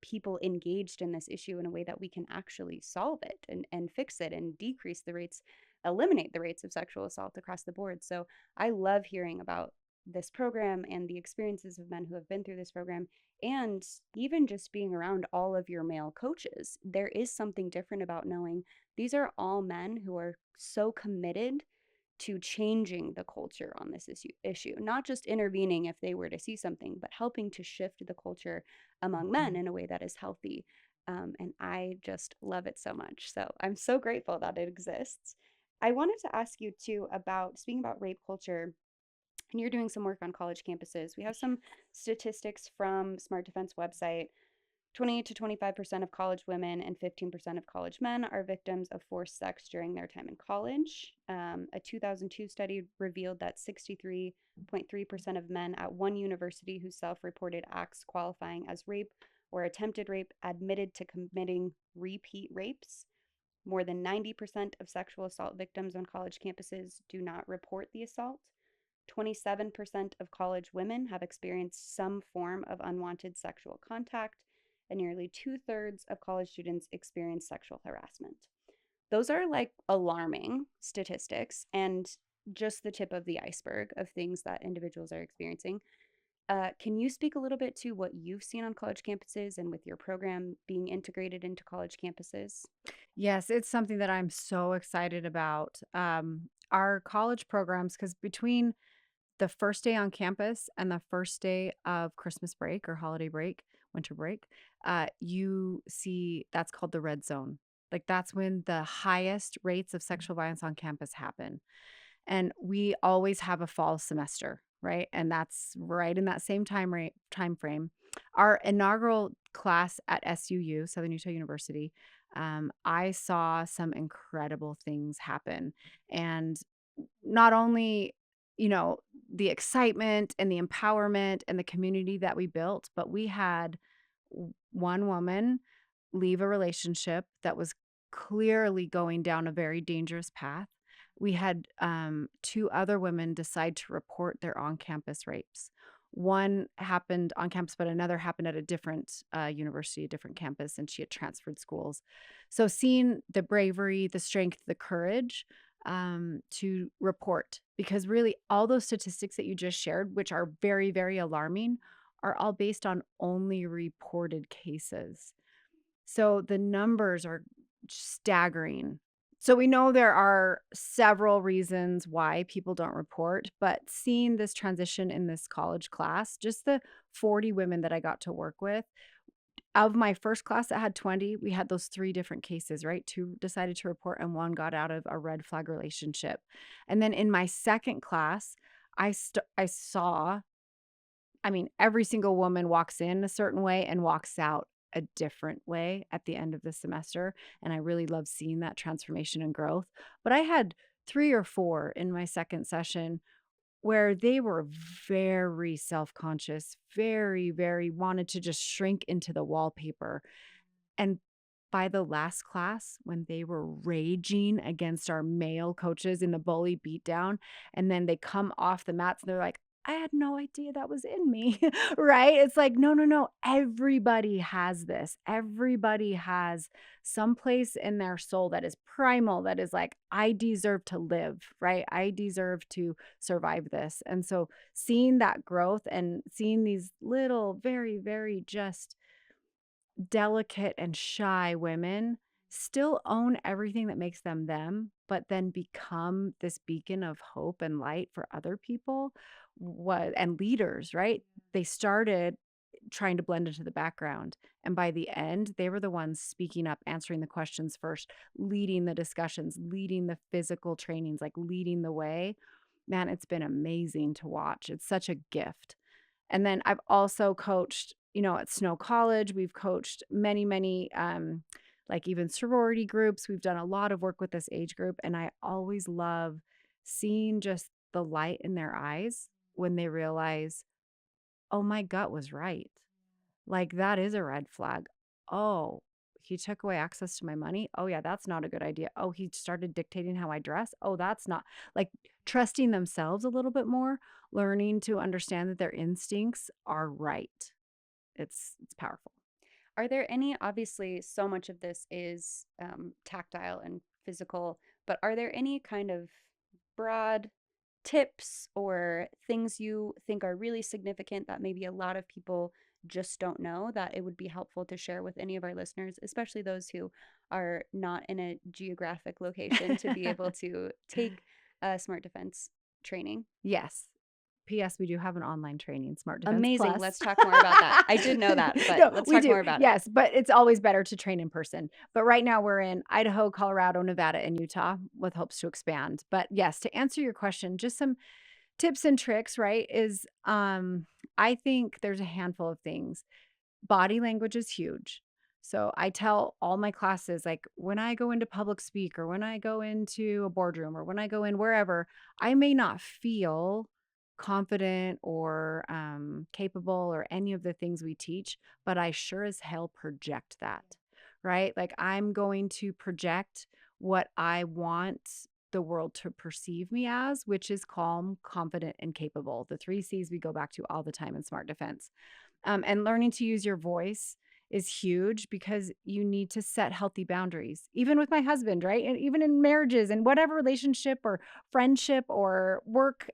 people engaged in this issue in a way that we can actually solve it and fix it and decrease the rates, eliminate the rates of sexual assault across the board. So I love hearing about this program and the experiences of men who have been through this program, and even just being around all of your male coaches. There is something different about knowing these are all men who are so committed to changing the culture on this issue, not just intervening if they were to see something, but helping to shift the culture among men Mhm. in a way that is healthy. And I just love it so much. So I'm so grateful that it exists. I wanted to ask you too about speaking about rape culture, and you're doing some work on college campuses. We have some statistics from Smart Defense website. 20 to 25% of college women and 15% of college men are victims of forced sex during their time in college. A 2002 study revealed that 63.3% of men at one university who self reported acts qualifying as rape or attempted rape admitted to committing repeat rapes. More than 90% of sexual assault victims on college campuses do not report the assault. 27% of college women have experienced some form of unwanted sexual contact, and nearly two-thirds of college students experience sexual harassment. Those are like alarming statistics and just the tip of the iceberg of things that individuals are experiencing. Can you speak a little bit to what you've seen on college campuses and with your program being integrated into college campuses? Yes, it's something that I'm so excited about. Our college programs, because between the first day on campus and the first day of Christmas break or holiday break, winter break, you see that's called the red zone. Like that's when the highest rates of sexual violence on campus happen. And we always have a fall semester, right? And that's right in that same time frame. Our inaugural class at SUU, Southern Utah University, I saw some incredible things happen. And not only, you know, the excitement and the empowerment and the community that we built, but we had one woman leave a relationship that was clearly going down a very dangerous path. We had two other women decide to report their on campus rapes. One happened on campus, but another happened at a different university, a different campus, and she had transferred schools. So, seeing the bravery, the strength, the courage to report, because really all those statistics that you just shared, which are very, very alarming, are all based on only reported cases. So the numbers are staggering. So we know there are several reasons why people don't report, but seeing this transition in this college class, just the 40 women that I got to work with, of my first class that had 20, we had those three different cases, right? Two decided to report and one got out of a red flag relationship. And then in my second class, I saw, I mean, every single woman walks in a certain way and walks out a different way at the end of the semester, and I really love seeing that transformation and growth. But I had 3 or 4 in my second session where they were very self-conscious, very, very wanted to just shrink into the wallpaper. And by the last class, when they were raging against our male coaches in the bully beatdown, and then they come off the mats and they're like, I had no idea that was in me, right? It's like, no, no, no. Everybody has this. Everybody has some place in their soul that is primal, that is like, I deserve to live, right? I deserve to survive this. And so seeing that growth and seeing these little, very, very just delicate and shy women still own everything that makes them them, but then become this beacon of hope and light for other people, what and leaders, right? They started trying to blend into the background, and by the end, they were the ones speaking up, answering the questions first, leading the discussions, leading the physical trainings, like leading the way. Man, it's been amazing to watch. It's such a gift. And then I've also coached, at Snow College, we've coached many, many, like even sorority groups. We've done a lot of work with this age group. And I always love seeing just the light in their eyes when they realize, oh, my gut was right. Like that is a red flag. Oh, he took away access to my money. Oh, yeah, that's not a good idea. Oh, he started dictating how I dress. Oh, that's not like trusting themselves a little bit more, learning to understand that their instincts are right. it's powerful. Are there any, obviously, so much of this is tactile and physical, but are there any kind of broad tips or things you think are really significant that maybe a lot of people just don't know that it would be helpful to share with any of our listeners, especially those who are not in a geographic location to be able to take smart defense training? Yes. P.S. We do have an online training, Smart Defense Amazing. Plus. Let's talk more about that. I did know that, but No, let's we talk do. more about it. Yes, but it's always better to train in person. But right now we're in Idaho, Colorado, Nevada, and Utah with hopes to expand. But yes, to answer your question, just some tips and tricks, right? I think there's a handful of things. Body language is huge. So I tell all my classes, like when I go into public speak or when I go into a boardroom or when I go in wherever, I may not feel confident or capable or any of the things we teach, but I sure as hell project that, right? Like I'm going to project what I want the world to perceive me as, which is calm, confident, and capable. The 3 C's we go back to all the time in Smart Defense. And learning to use your voice is huge because you need to set healthy boundaries, even with my husband, right? And even in marriages and whatever relationship or friendship or work,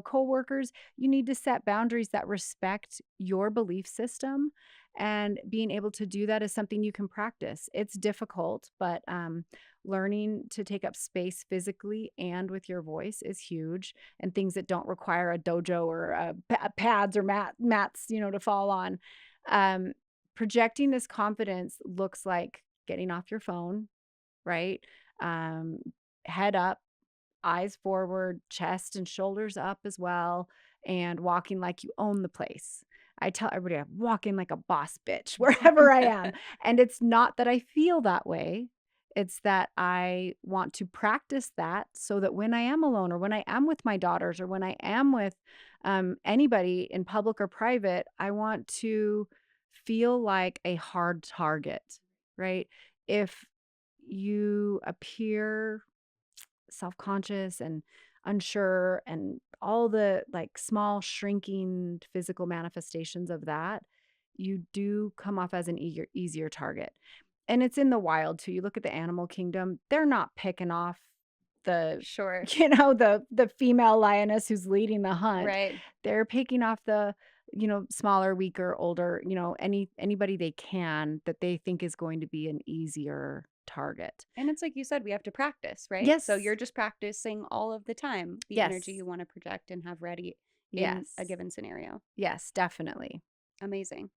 coworkers, you need to set boundaries that respect your belief system. And being able to do that is something you can practice. It's difficult, but learning to take up space physically and with your voice is huge, and things that don't require a dojo or pads or mats, to fall on. Um, Projecting this confidence looks like getting off your phone, right? Um, Head up, eyes forward, chest and shoulders up as well, and walking like you own the place. I tell everybody I'm walking like a boss bitch wherever I am. And it's not that I feel that way. It's that I want to practice that so that when I am alone or when I am with my daughters or when I am with anybody in public or private, I want to feel like a hard target, right? If you appear self-conscious and unsure and all the like small shrinking physical manifestations of that, you do come off as an easier target. And it's in the wild too. You look at the animal kingdom, they're not picking off the Sure. the female lioness who's leading the hunt. Right. They're picking off the smaller, weaker, older, anybody they can that they think is going to be an easier target. And it's like you said, we have to practice, right? So Yes. you're just practicing all of the time the energy Yes. you want to project and have ready in a Yes. given scenario. Yes, definitely. Amazing.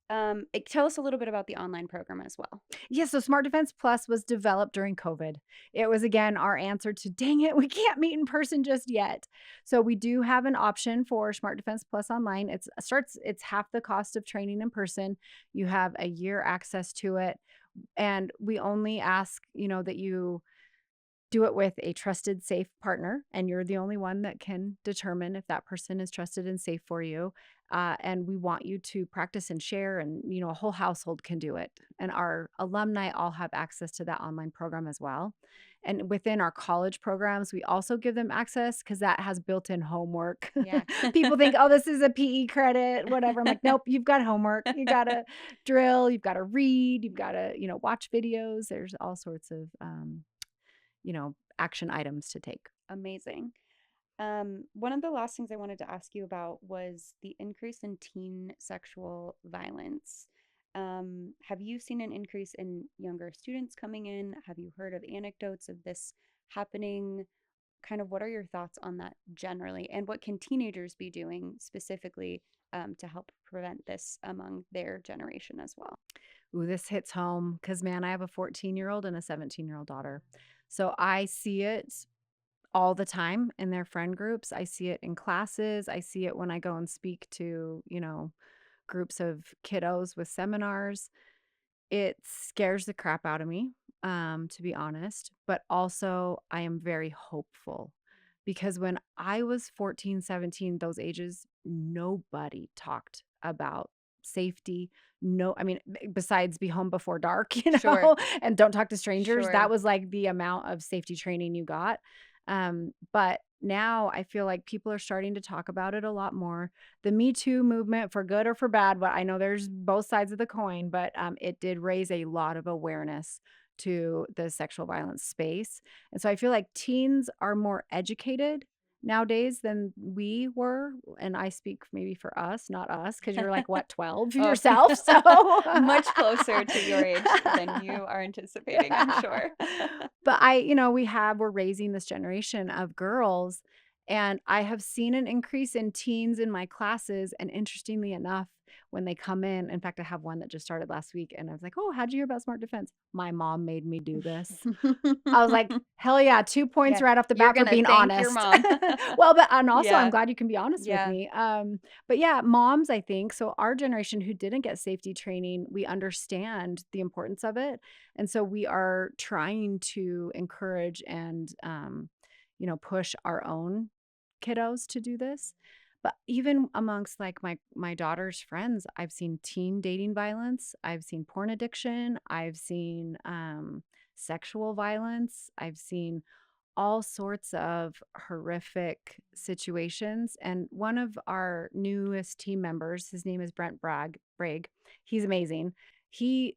Tell us a little bit about the online program as well. Yeah, so Smart Defense Plus was developed during COVID. It was again our answer to dang it, we can't meet in person just yet. So we do have an option for Smart Defense Plus online. It's half the cost of training in person. You have a year access to it. And we only ask, that you do it with a trusted, safe partner, and you're the only one that can determine if that person is trusted and safe for you. And we want you to practice and share, and a whole household can do it. And our alumni all have access to that online program as well. And within our college programs, we also give them access because that has built-in homework. Yeah. People think, oh, this is a PE credit, whatever. I'm like, nope, you've got homework. You got to drill, you've got to read, you've got to, watch videos. There's all sorts of action items to take. Amazing. One of the last things I wanted to ask you about was the increase in teen sexual violence. Have you seen an increase in younger students coming in? Have you heard of anecdotes of this happening? Kind of what are your thoughts on that generally? And what can teenagers be doing specifically to help prevent this among their generation as well? Ooh, this hits home because, man, I have a 14-year-old and a 17-year-old daughter. So I see it all the time in their friend groups. I see it in classes. I see it when I go and speak to, groups of kiddos with seminars. It scares the crap out of me, to be honest, but also I am very hopeful because when I was 14, 17, those ages, nobody talked about safety. No, I mean, besides be home before dark, Sure. and don't talk to strangers. Sure. That was like the amount of safety training you got. But now I feel like people are starting to talk about it a lot more. The Me Too movement, for good or for bad, but I know there's both sides of the coin, but it did raise a lot of awareness to the sexual violence space. And so I feel like teens are more educated nowadays than we were. And I speak maybe for us, not us, because you're like, what, 12 Oh, yourself? So. much closer to your age than you are anticipating, I'm sure. But we're raising this generation of girls, and I have seen an increase in teens in my classes. And interestingly enough, when they come in fact, I have one that just started last week, and I was like, "Oh, how'd you hear about Smart Defense?" My mom made me do this. I was like, "Hell yeah, 2 points Yeah, right off the you're bat for gonna being thank your honest." mom. Well, but and also I'm Yeah, glad you can be honest with yeah, me. But yeah, moms, I think, so our generation who didn't get safety training, we understand the importance of it. And so we are trying to encourage and push our own kiddos to do this. But even amongst like my daughter's friends, I've seen teen dating violence, I've seen porn addiction, I've seen sexual violence, I've seen all sorts of horrific situations. And one of our newest team members, his name is Bragg. He's amazing. He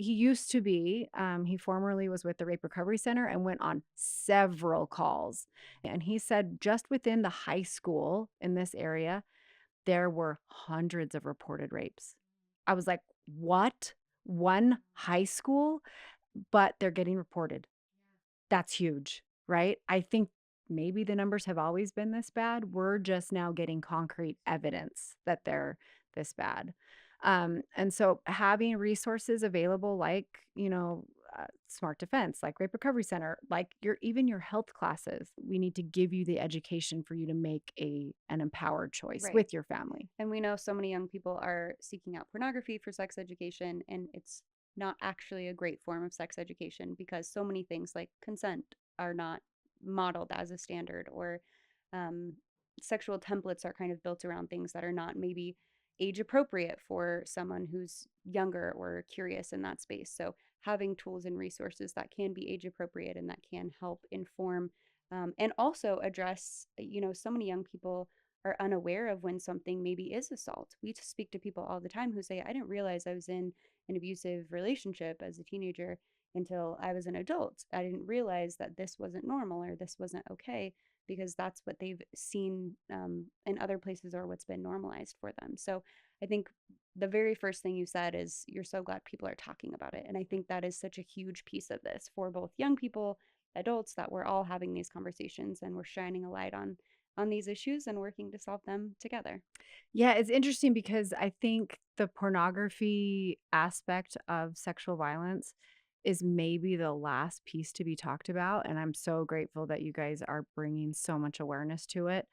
he used to be, he formerly was with the Rape Recovery Center and went on several calls. And he said just within the high school in this area, there were hundreds of reported rapes. I was like, what? One high school? But they're getting reported. That's huge, right? I think maybe the numbers have always been this bad. We're just now getting concrete evidence that they're this bad. And so having resources available like, Smart Defense, like Rape Recovery Center, like even your health classes, we need to give you the education for you to make an empowered choice right. with your family. And we know so many young people are seeking out pornography for sex education, and it's not actually a great form of sex education because so many things like consent are not modeled as a standard, or um, sexual templates are kind of built around things that are not maybe age appropriate for someone who's younger or curious in that space. So having tools and resources that can be age appropriate and that can help inform and also address, so many young people are unaware of when something maybe is assault. We speak to people all the time who say, I didn't realize I was in an abusive relationship as a teenager until I was an adult. I didn't realize that this wasn't normal or this wasn't okay because that's what they've seen in other places or what's been normalized for them. So I think the very first thing you said is you're so glad people are talking about it. And I think that is such a huge piece of this for both young people, adults, that we're all having these conversations and we're shining a light on these issues and working to solve them together. Yeah, it's interesting because I think the pornography aspect of sexual violence is maybe the last piece to be talked about. And I'm so grateful that you guys are bringing so much awareness to it.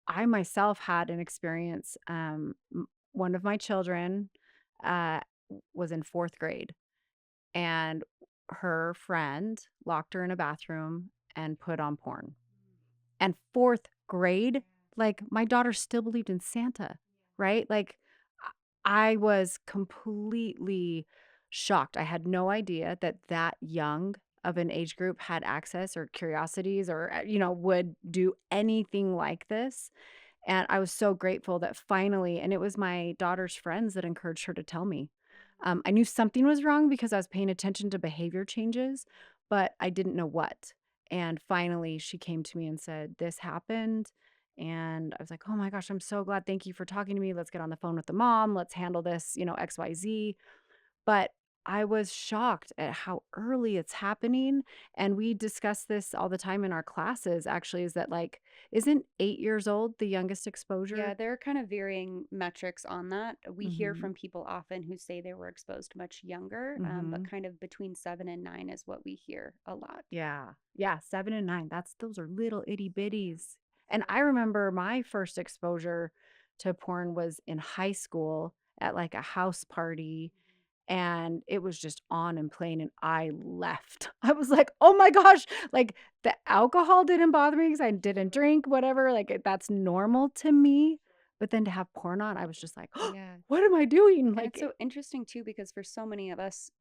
I myself had an experience. One of my children uh, was in fourth grade, and her friend locked her in a bathroom and put on porn. And fourth grade, like, my daughter still believed in Santa, right? Like, I was completely shocked. I had no idea that that young of an age group had access or curiosities or, would do anything like this. And I was so grateful that finally, and it was my daughter's friends that encouraged her to tell me. I knew something was wrong because I was paying attention to behavior changes, but I didn't know what. And finally, she came to me and said, "This happened." And I was like, "Oh my gosh, I'm so glad. Thank you for talking to me. Let's get on the phone with the mom. Let's handle this, XYZ." But I was shocked at how early it's happening. And we discuss this all the time in our classes, actually, is that like, isn't 8 years old the youngest Yeah, exposure? there are kind of varying metrics on that. We hear Mm-hmm. from people often who say they were exposed much younger, but Mm-hmm. kind of between 7 and 9 is what we hear a lot. Yeah. Yeah. 7 and 9. Those are little itty bitties. And I remember my first exposure to porn was in high school at like a house party, and it was just on and playing, and I left. I was like, "Oh my gosh." Like, the alcohol didn't bother me because I didn't drink, whatever. Like, that's normal to me. But then to have porn on, I was just like, "Oh, Yeah. what am I doing?" And Like, it's so interesting too because for so many of us,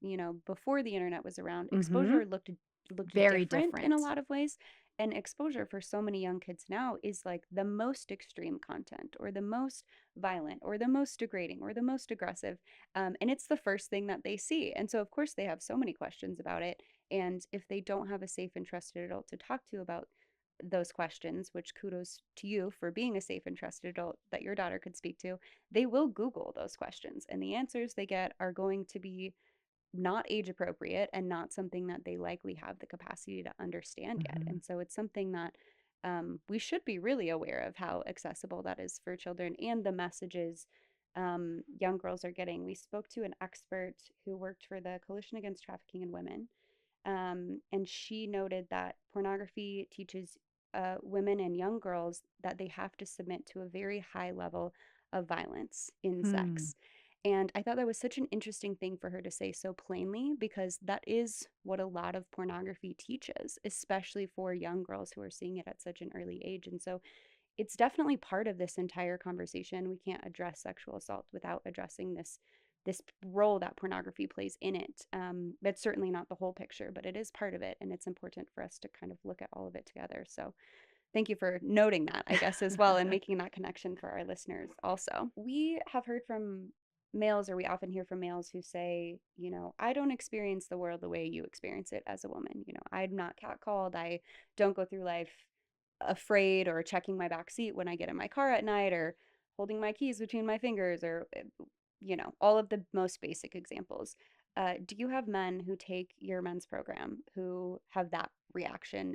before the internet was around, mm-hmm. exposure looked looked Very different in a different. lot of ways. And exposure for so many young kids now is like the most extreme content or the most violent or the most degrading or the most aggressive. And it's the first thing that they see. And so, of course, they have so many questions about it. And if they don't have a safe and trusted adult to talk to about those questions, which kudos to you for being a safe and trusted adult that your daughter could speak to, they will Google those questions. And the answers they get are going to be not age appropriate and not something that they likely have the capacity to understand yet. Mhm. And so it's something that we should be really aware of how accessible that is for children and the messages young girls are getting. We spoke to an expert who worked for the Coalition Against Trafficking in Women, and she noted that pornography teaches women and young girls that they have to submit to a very high level of violence in Hmm. sex. And I thought that was such an interesting thing for her to say so plainly because that is what a lot of pornography teaches, especially for young girls who are seeing it at such an early age. And so it's definitely part of this entire conversation. We can't address sexual assault without addressing this role that pornography plays in it. That's certainly not the whole picture, but it is part of it, and it's important for us to kind of look at all of it together. So thank you for noting that, I guess, as well, and making that connection for our listeners also. We have heard from males, or we often hear from males who say, I don't experience the world the way you experience it as a woman. I'm not catcalled. I don't go through life afraid or checking my back seat when I get in my car at night or holding my keys between my fingers or, all of the most basic examples. Do you have men who take your men's program who have that reaction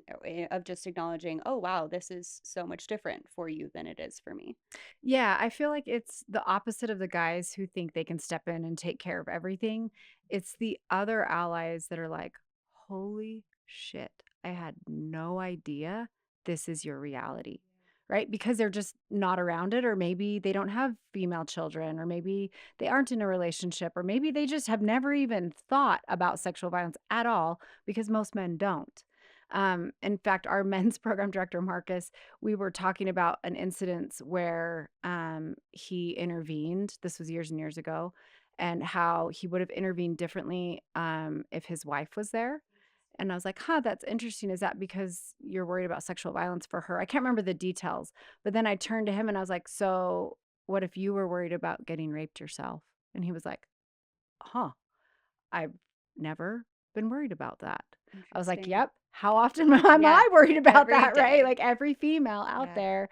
of just acknowledging, oh, wow, this is so much different for you than it is for me? Yeah, I feel like it's the opposite of the guys who think they can step in and take care of everything. It's the other allies that are like, holy shit, I had no idea this is your reality, right? Because they're just not around it, or maybe they don't have female children, or maybe they aren't in a relationship, or maybe they just have never even thought about sexual violence at all because most men don't. In fact, our men's program director, Marcus, we were talking about an incident where he intervened. This was years and years ago, and how he would have intervened differently if his wife was there. And I was like, huh, that's interesting. Is that because you're worried about sexual violence for her? I can't remember the details. But then I turned to him and I was like, so what if you were worried about getting raped yourself? And he was like, huh, I've never been worried about that. I was like, Interesting. "Yep. How often am Yeah, I worried about every that?" Right? day. Like every female out Yeah. there,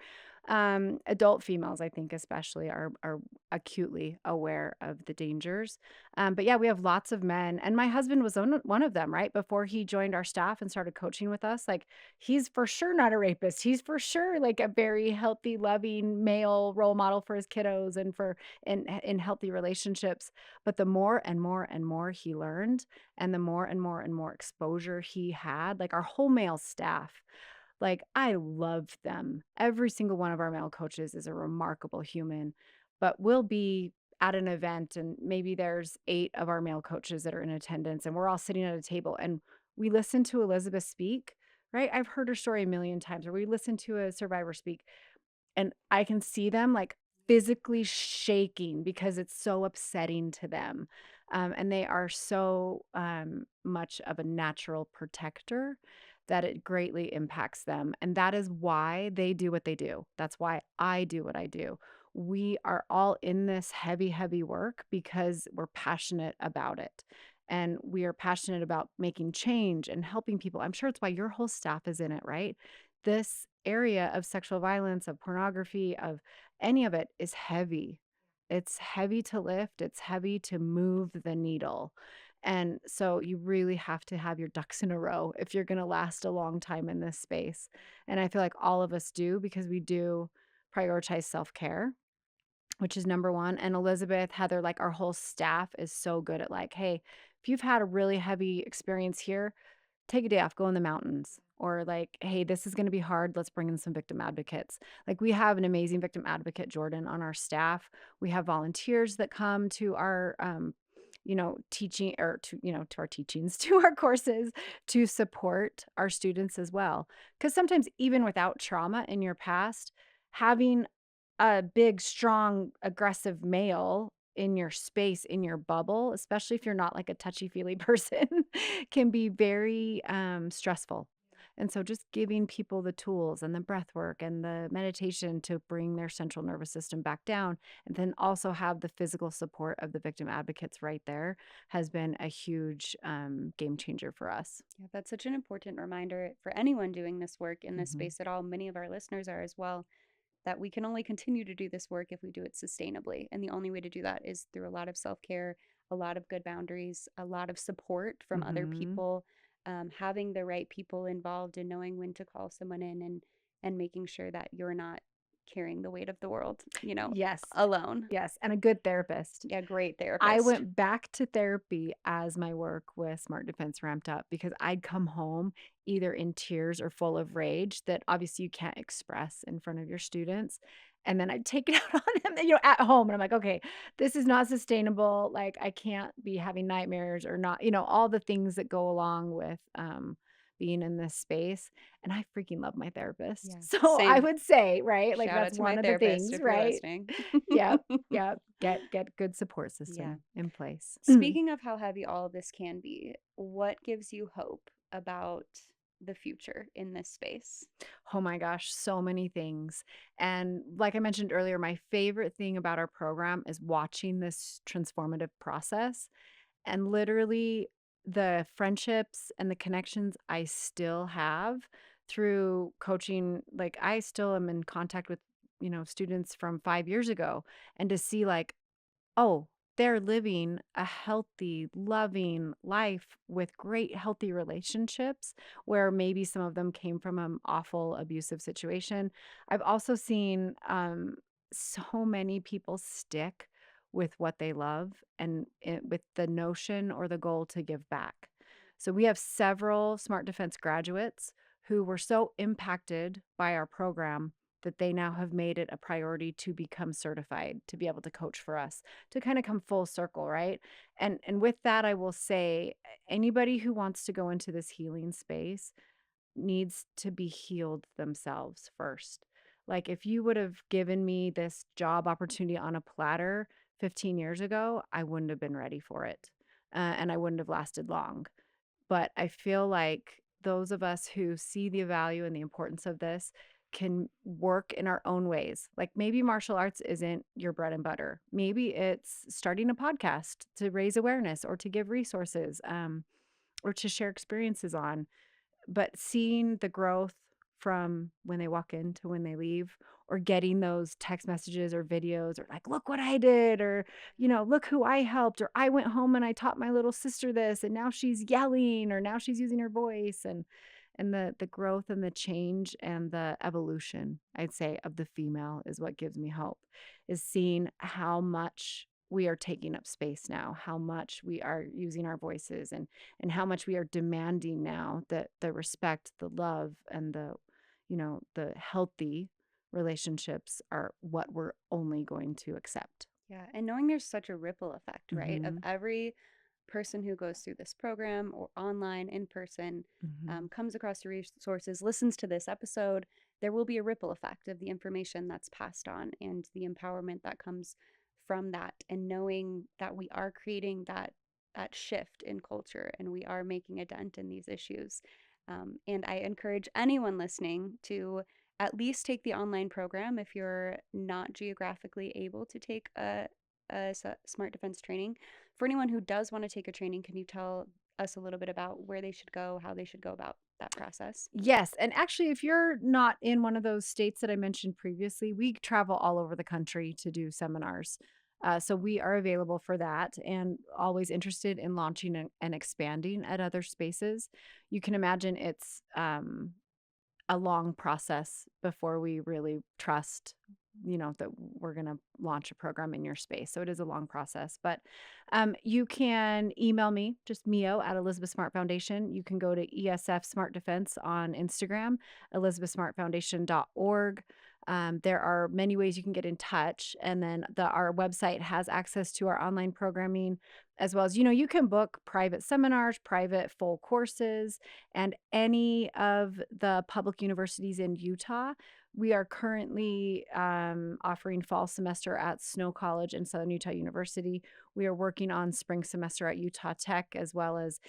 adult females, I think especially are acutely aware of the dangers. But yeah, we have lots of men, and my husband was one of them. Right before he joined our staff and started coaching with us, like he's for sure not a rapist. He's for sure like a very healthy, loving male role model for his kiddos and for in healthy relationships. But the more and more and more he learned, and the more and more and more exposure he had, like our whole male staff, like I love them. Every single one of our male coaches is a remarkable human, but we'll be at an event and maybe there's 8 of our male coaches that are in attendance and we're all sitting at a table and we listen to Elizabeth speak, right? I've heard her story a million times, or we listen to a survivor speak and I can see them, like, physically shaking because it's so upsetting to them, and they are so, much of a natural protector that it greatly impacts them, and that is why they do what they do. That's why I do what I do. We are all in this heavy, heavy work because we're passionate about it, and we are passionate about making change and helping people. I'm sure it's why your whole staff is in it, right? This area of sexual violence, of pornography, of any of it is heavy. It's heavy to lift, it's heavy to move the needle. And so you really have to have your ducks in a row if you're going to last a long time in this space. And I feel like all of us do because we do prioritize self care, which is number one. And Elizabeth, Heather, like our whole staff is so good at like, hey, if you've had a really heavy experience here, take a day off, go in the mountains. Or like, hey, this is going to be hard. Let's bring in some victim advocates. Like we have an amazing victim advocate, Jordan, on our staff. We have volunteers that come to our, teaching or to our teachings, to our courses to support our students as well. Because sometimes even without trauma in your past, having a big, strong, aggressive male in your space, in your bubble, especially if you're not like a touchy-feely person, can be very, stressful. And so just giving people the tools and the breath work and the meditation to bring their central nervous system back down, and then also have the physical support of the victim advocates right there has been a huge, game changer for us. Yeah, that's such an important reminder for anyone doing this work in this Mhm. space at all. Many of our listeners are as well, that we can only continue to do this work if we do it sustainably. And the only way to do that is through a lot of self care, a lot of good boundaries, a lot of support from other Mhm. people, having the right people involved and knowing when to call someone in, and making sure that you're not carrying the weight of the world, Yes. alone. Yes, and a good therapist. Yeah, great I therapist. went back to therapy as my work with Smart Defense ramped up because I'd come home either in tears or full of rage that obviously you can't express in front of your students. And then I'd take it out on them, at home. And I'm like, okay, this is not sustainable. Like, I can't be having nightmares or not, all the things that go along with being in this space. And I freaking love my therapist. Yeah, So I same. would say, right? Like, Shout out that's to my one of the therapist things, if you're right? listening. Yep. Yep. Get good support Yeah. system in place. Speaking of how heavy all of this can be, what gives you hope about the future in this space? Oh my gosh, so many things. And like I mentioned earlier, my favorite thing about our program is watching this transformative process and literally the friendships and the connections I still have through coaching. Like I still am in contact with, students from 5 years ago, and to see like, oh, they're living a healthy, loving life with great, healthy relationships where maybe some of them came from an awful, abusive situation. I've also seen so many people stick with what they love and with the notion or the goal to give back. So we have several Smart Defense graduates who were so impacted by our program that they now have made it a priority to become certified to be able to coach for us, to kind of come full circle, right? And with that, I will say anybody who wants to go into this healing space needs to be healed themselves first. Like if you would have given me this job opportunity on a platter 15 years ago, I wouldn't have been ready for it. And I wouldn't have lasted long. But I feel like those of us who see the value and the importance of this can work in our own ways. Like maybe martial arts isn't your bread and butter. Maybe it's starting a podcast to raise awareness or to give resources, or to share experiences on. But seeing the growth from when they walk in to when they leave, or getting those text messages or videos, or like, look what I did, or, look who I helped, or I went home and I taught my little sister this, and now she's yelling, or now she's using her voice. And the growth and the change and the evolution, I'd say, of the female is what gives me hope, is seeing how much we are taking up space now, how much we are using our voices, and how much we are demanding now that the respect, the love, and the healthy relationships are what we're only going to accept. Yeah, and knowing there's such a ripple effect, right, of Mhm. every person who goes through this program or online, in person, Mhm. comes across the resources, listens to this episode, there will be a ripple effect of the information that's passed on and the empowerment that comes from that. And knowing that we are creating that shift in culture and we are making a dent in these issues. And I encourage anyone listening to at least take the online program if you're not geographically able to take a smart defense training. For anyone who does want to take a training, can you tell us a little bit about where they should go, how they should go about that process? Yes, and actually, if you're not in one of those states that I mentioned previously, we travel all over the country to do seminars. So we are available for that, and always interested in launching and expanding at other spaces. You can imagine it's a long process before we really trust, that we're going to launch a program in your space. So it is a long process, but you can email me, just Mio at Elizabeth Smart Foundation. You can go to ESF Smart Defense on Instagram, elizabethsmartfoundation.org. There are many ways you can get in touch. And then our website has access to our online programming, as well as, you can book private seminars, private full courses, and any of the public universities in Utah We are currently offering fall semester at Snow College and Southern Utah University. We are working on spring semester at Utah Tech, as well as,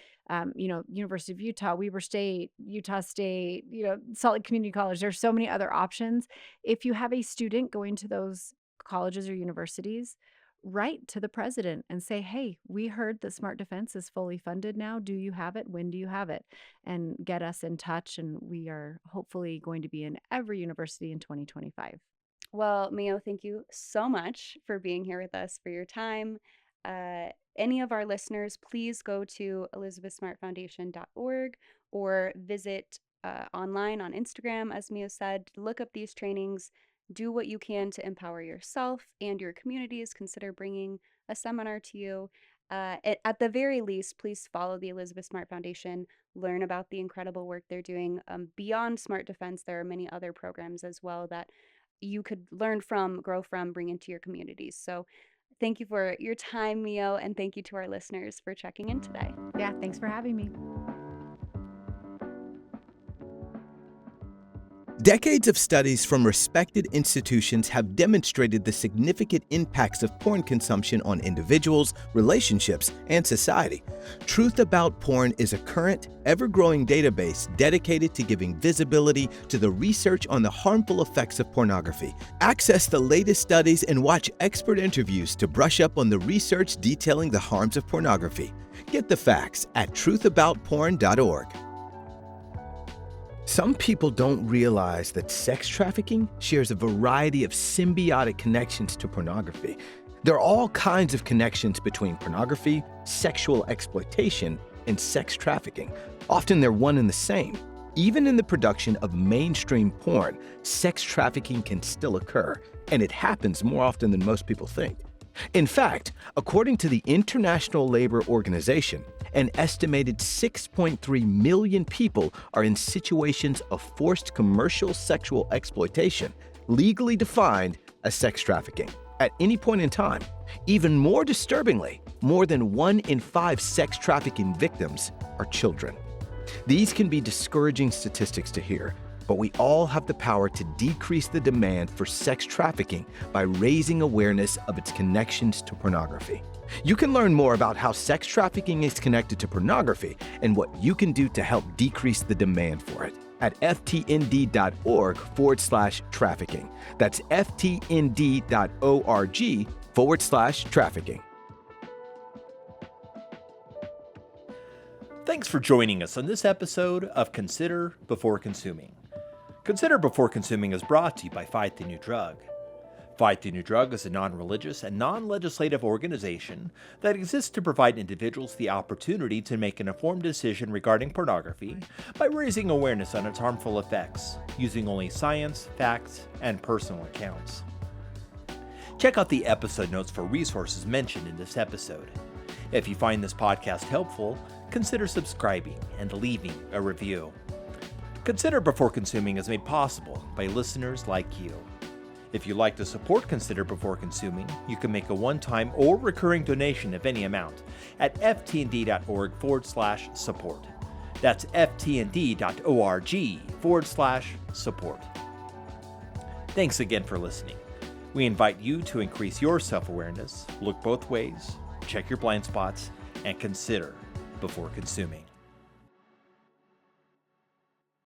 University of Utah, Weber State, Utah State, Salt Lake Community College. There's so many other options. If you have a student going to those colleges or universities, write to the president and say, hey, we heard that Smart Defense is fully funded now. Do you have it? When do you have it? And get us in touch. And we are hopefully going to be in every university in 2025. Well, Mio, thank you so much for being here with us, for your time. Any of our listeners, please go to elizabethsmartfoundation.org or visit online on Instagram, as Mio said. Look up these trainings. Do what you can to empower yourself and your communities. Consider bringing a seminar to you. At the very least, please follow the Elizabeth Smart Foundation. Learn about the incredible work they're doing. Beyond Smart Defense, there are many other programs as well that you could learn from, grow from, bring into your communities. So thank you for your time, Mio, and thank you to our listeners for checking in today. Yeah, thanks for having me. Decades of studies from respected institutions have demonstrated the significant impacts of porn consumption on individuals, relationships, and society. Truth About Porn is a current, ever-growing database dedicated to giving visibility to the research on the harmful effects of pornography. Access the latest studies and watch expert interviews to brush up on the research detailing the harms of pornography. Get the facts at truthaboutporn.org. Some people don't realize that sex trafficking shares a variety of symbiotic connections to pornography. There are all kinds of connections between pornography, sexual exploitation, and sex trafficking. Often they're one and the same. Even in the production of mainstream porn, sex trafficking can still occur, and it happens more often than most people think. In fact, according to the International Labor Organization, an estimated 6.3 million people are in situations of forced commercial sexual exploitation, legally defined as sex trafficking, at any point in time. Even more disturbingly, more than 1 in 5 sex trafficking victims are children. These can be discouraging statistics to hear, but we all have the power to decrease the demand for sex trafficking by raising awareness of its connections to pornography. You can learn more about how sex trafficking is connected to pornography and what you can do to help decrease the demand for it at ftnd.org/trafficking. That's ftnd.org/trafficking. Thanks for joining us on this episode of Consider Before Consuming. Consider Before Consuming is brought to you by Fight the New Drug. Fight the New Drug is a non-religious and non-legislative organization that exists to provide individuals the opportunity to make an informed decision regarding pornography by raising awareness on its harmful effects, using only science, facts, and personal accounts. Check out the episode notes for resources mentioned in this episode. If you find this podcast helpful, consider subscribing and leaving a review. Consider Before Consuming is made possible by listeners like you. If you'd like to support Consider Before Consuming, you can make a one-time or recurring donation of any amount at ftnd.org/support. That's ftnd.org/support. Thanks again for listening. We invite you to increase your self-awareness, look both ways, check your blind spots, and consider before consuming.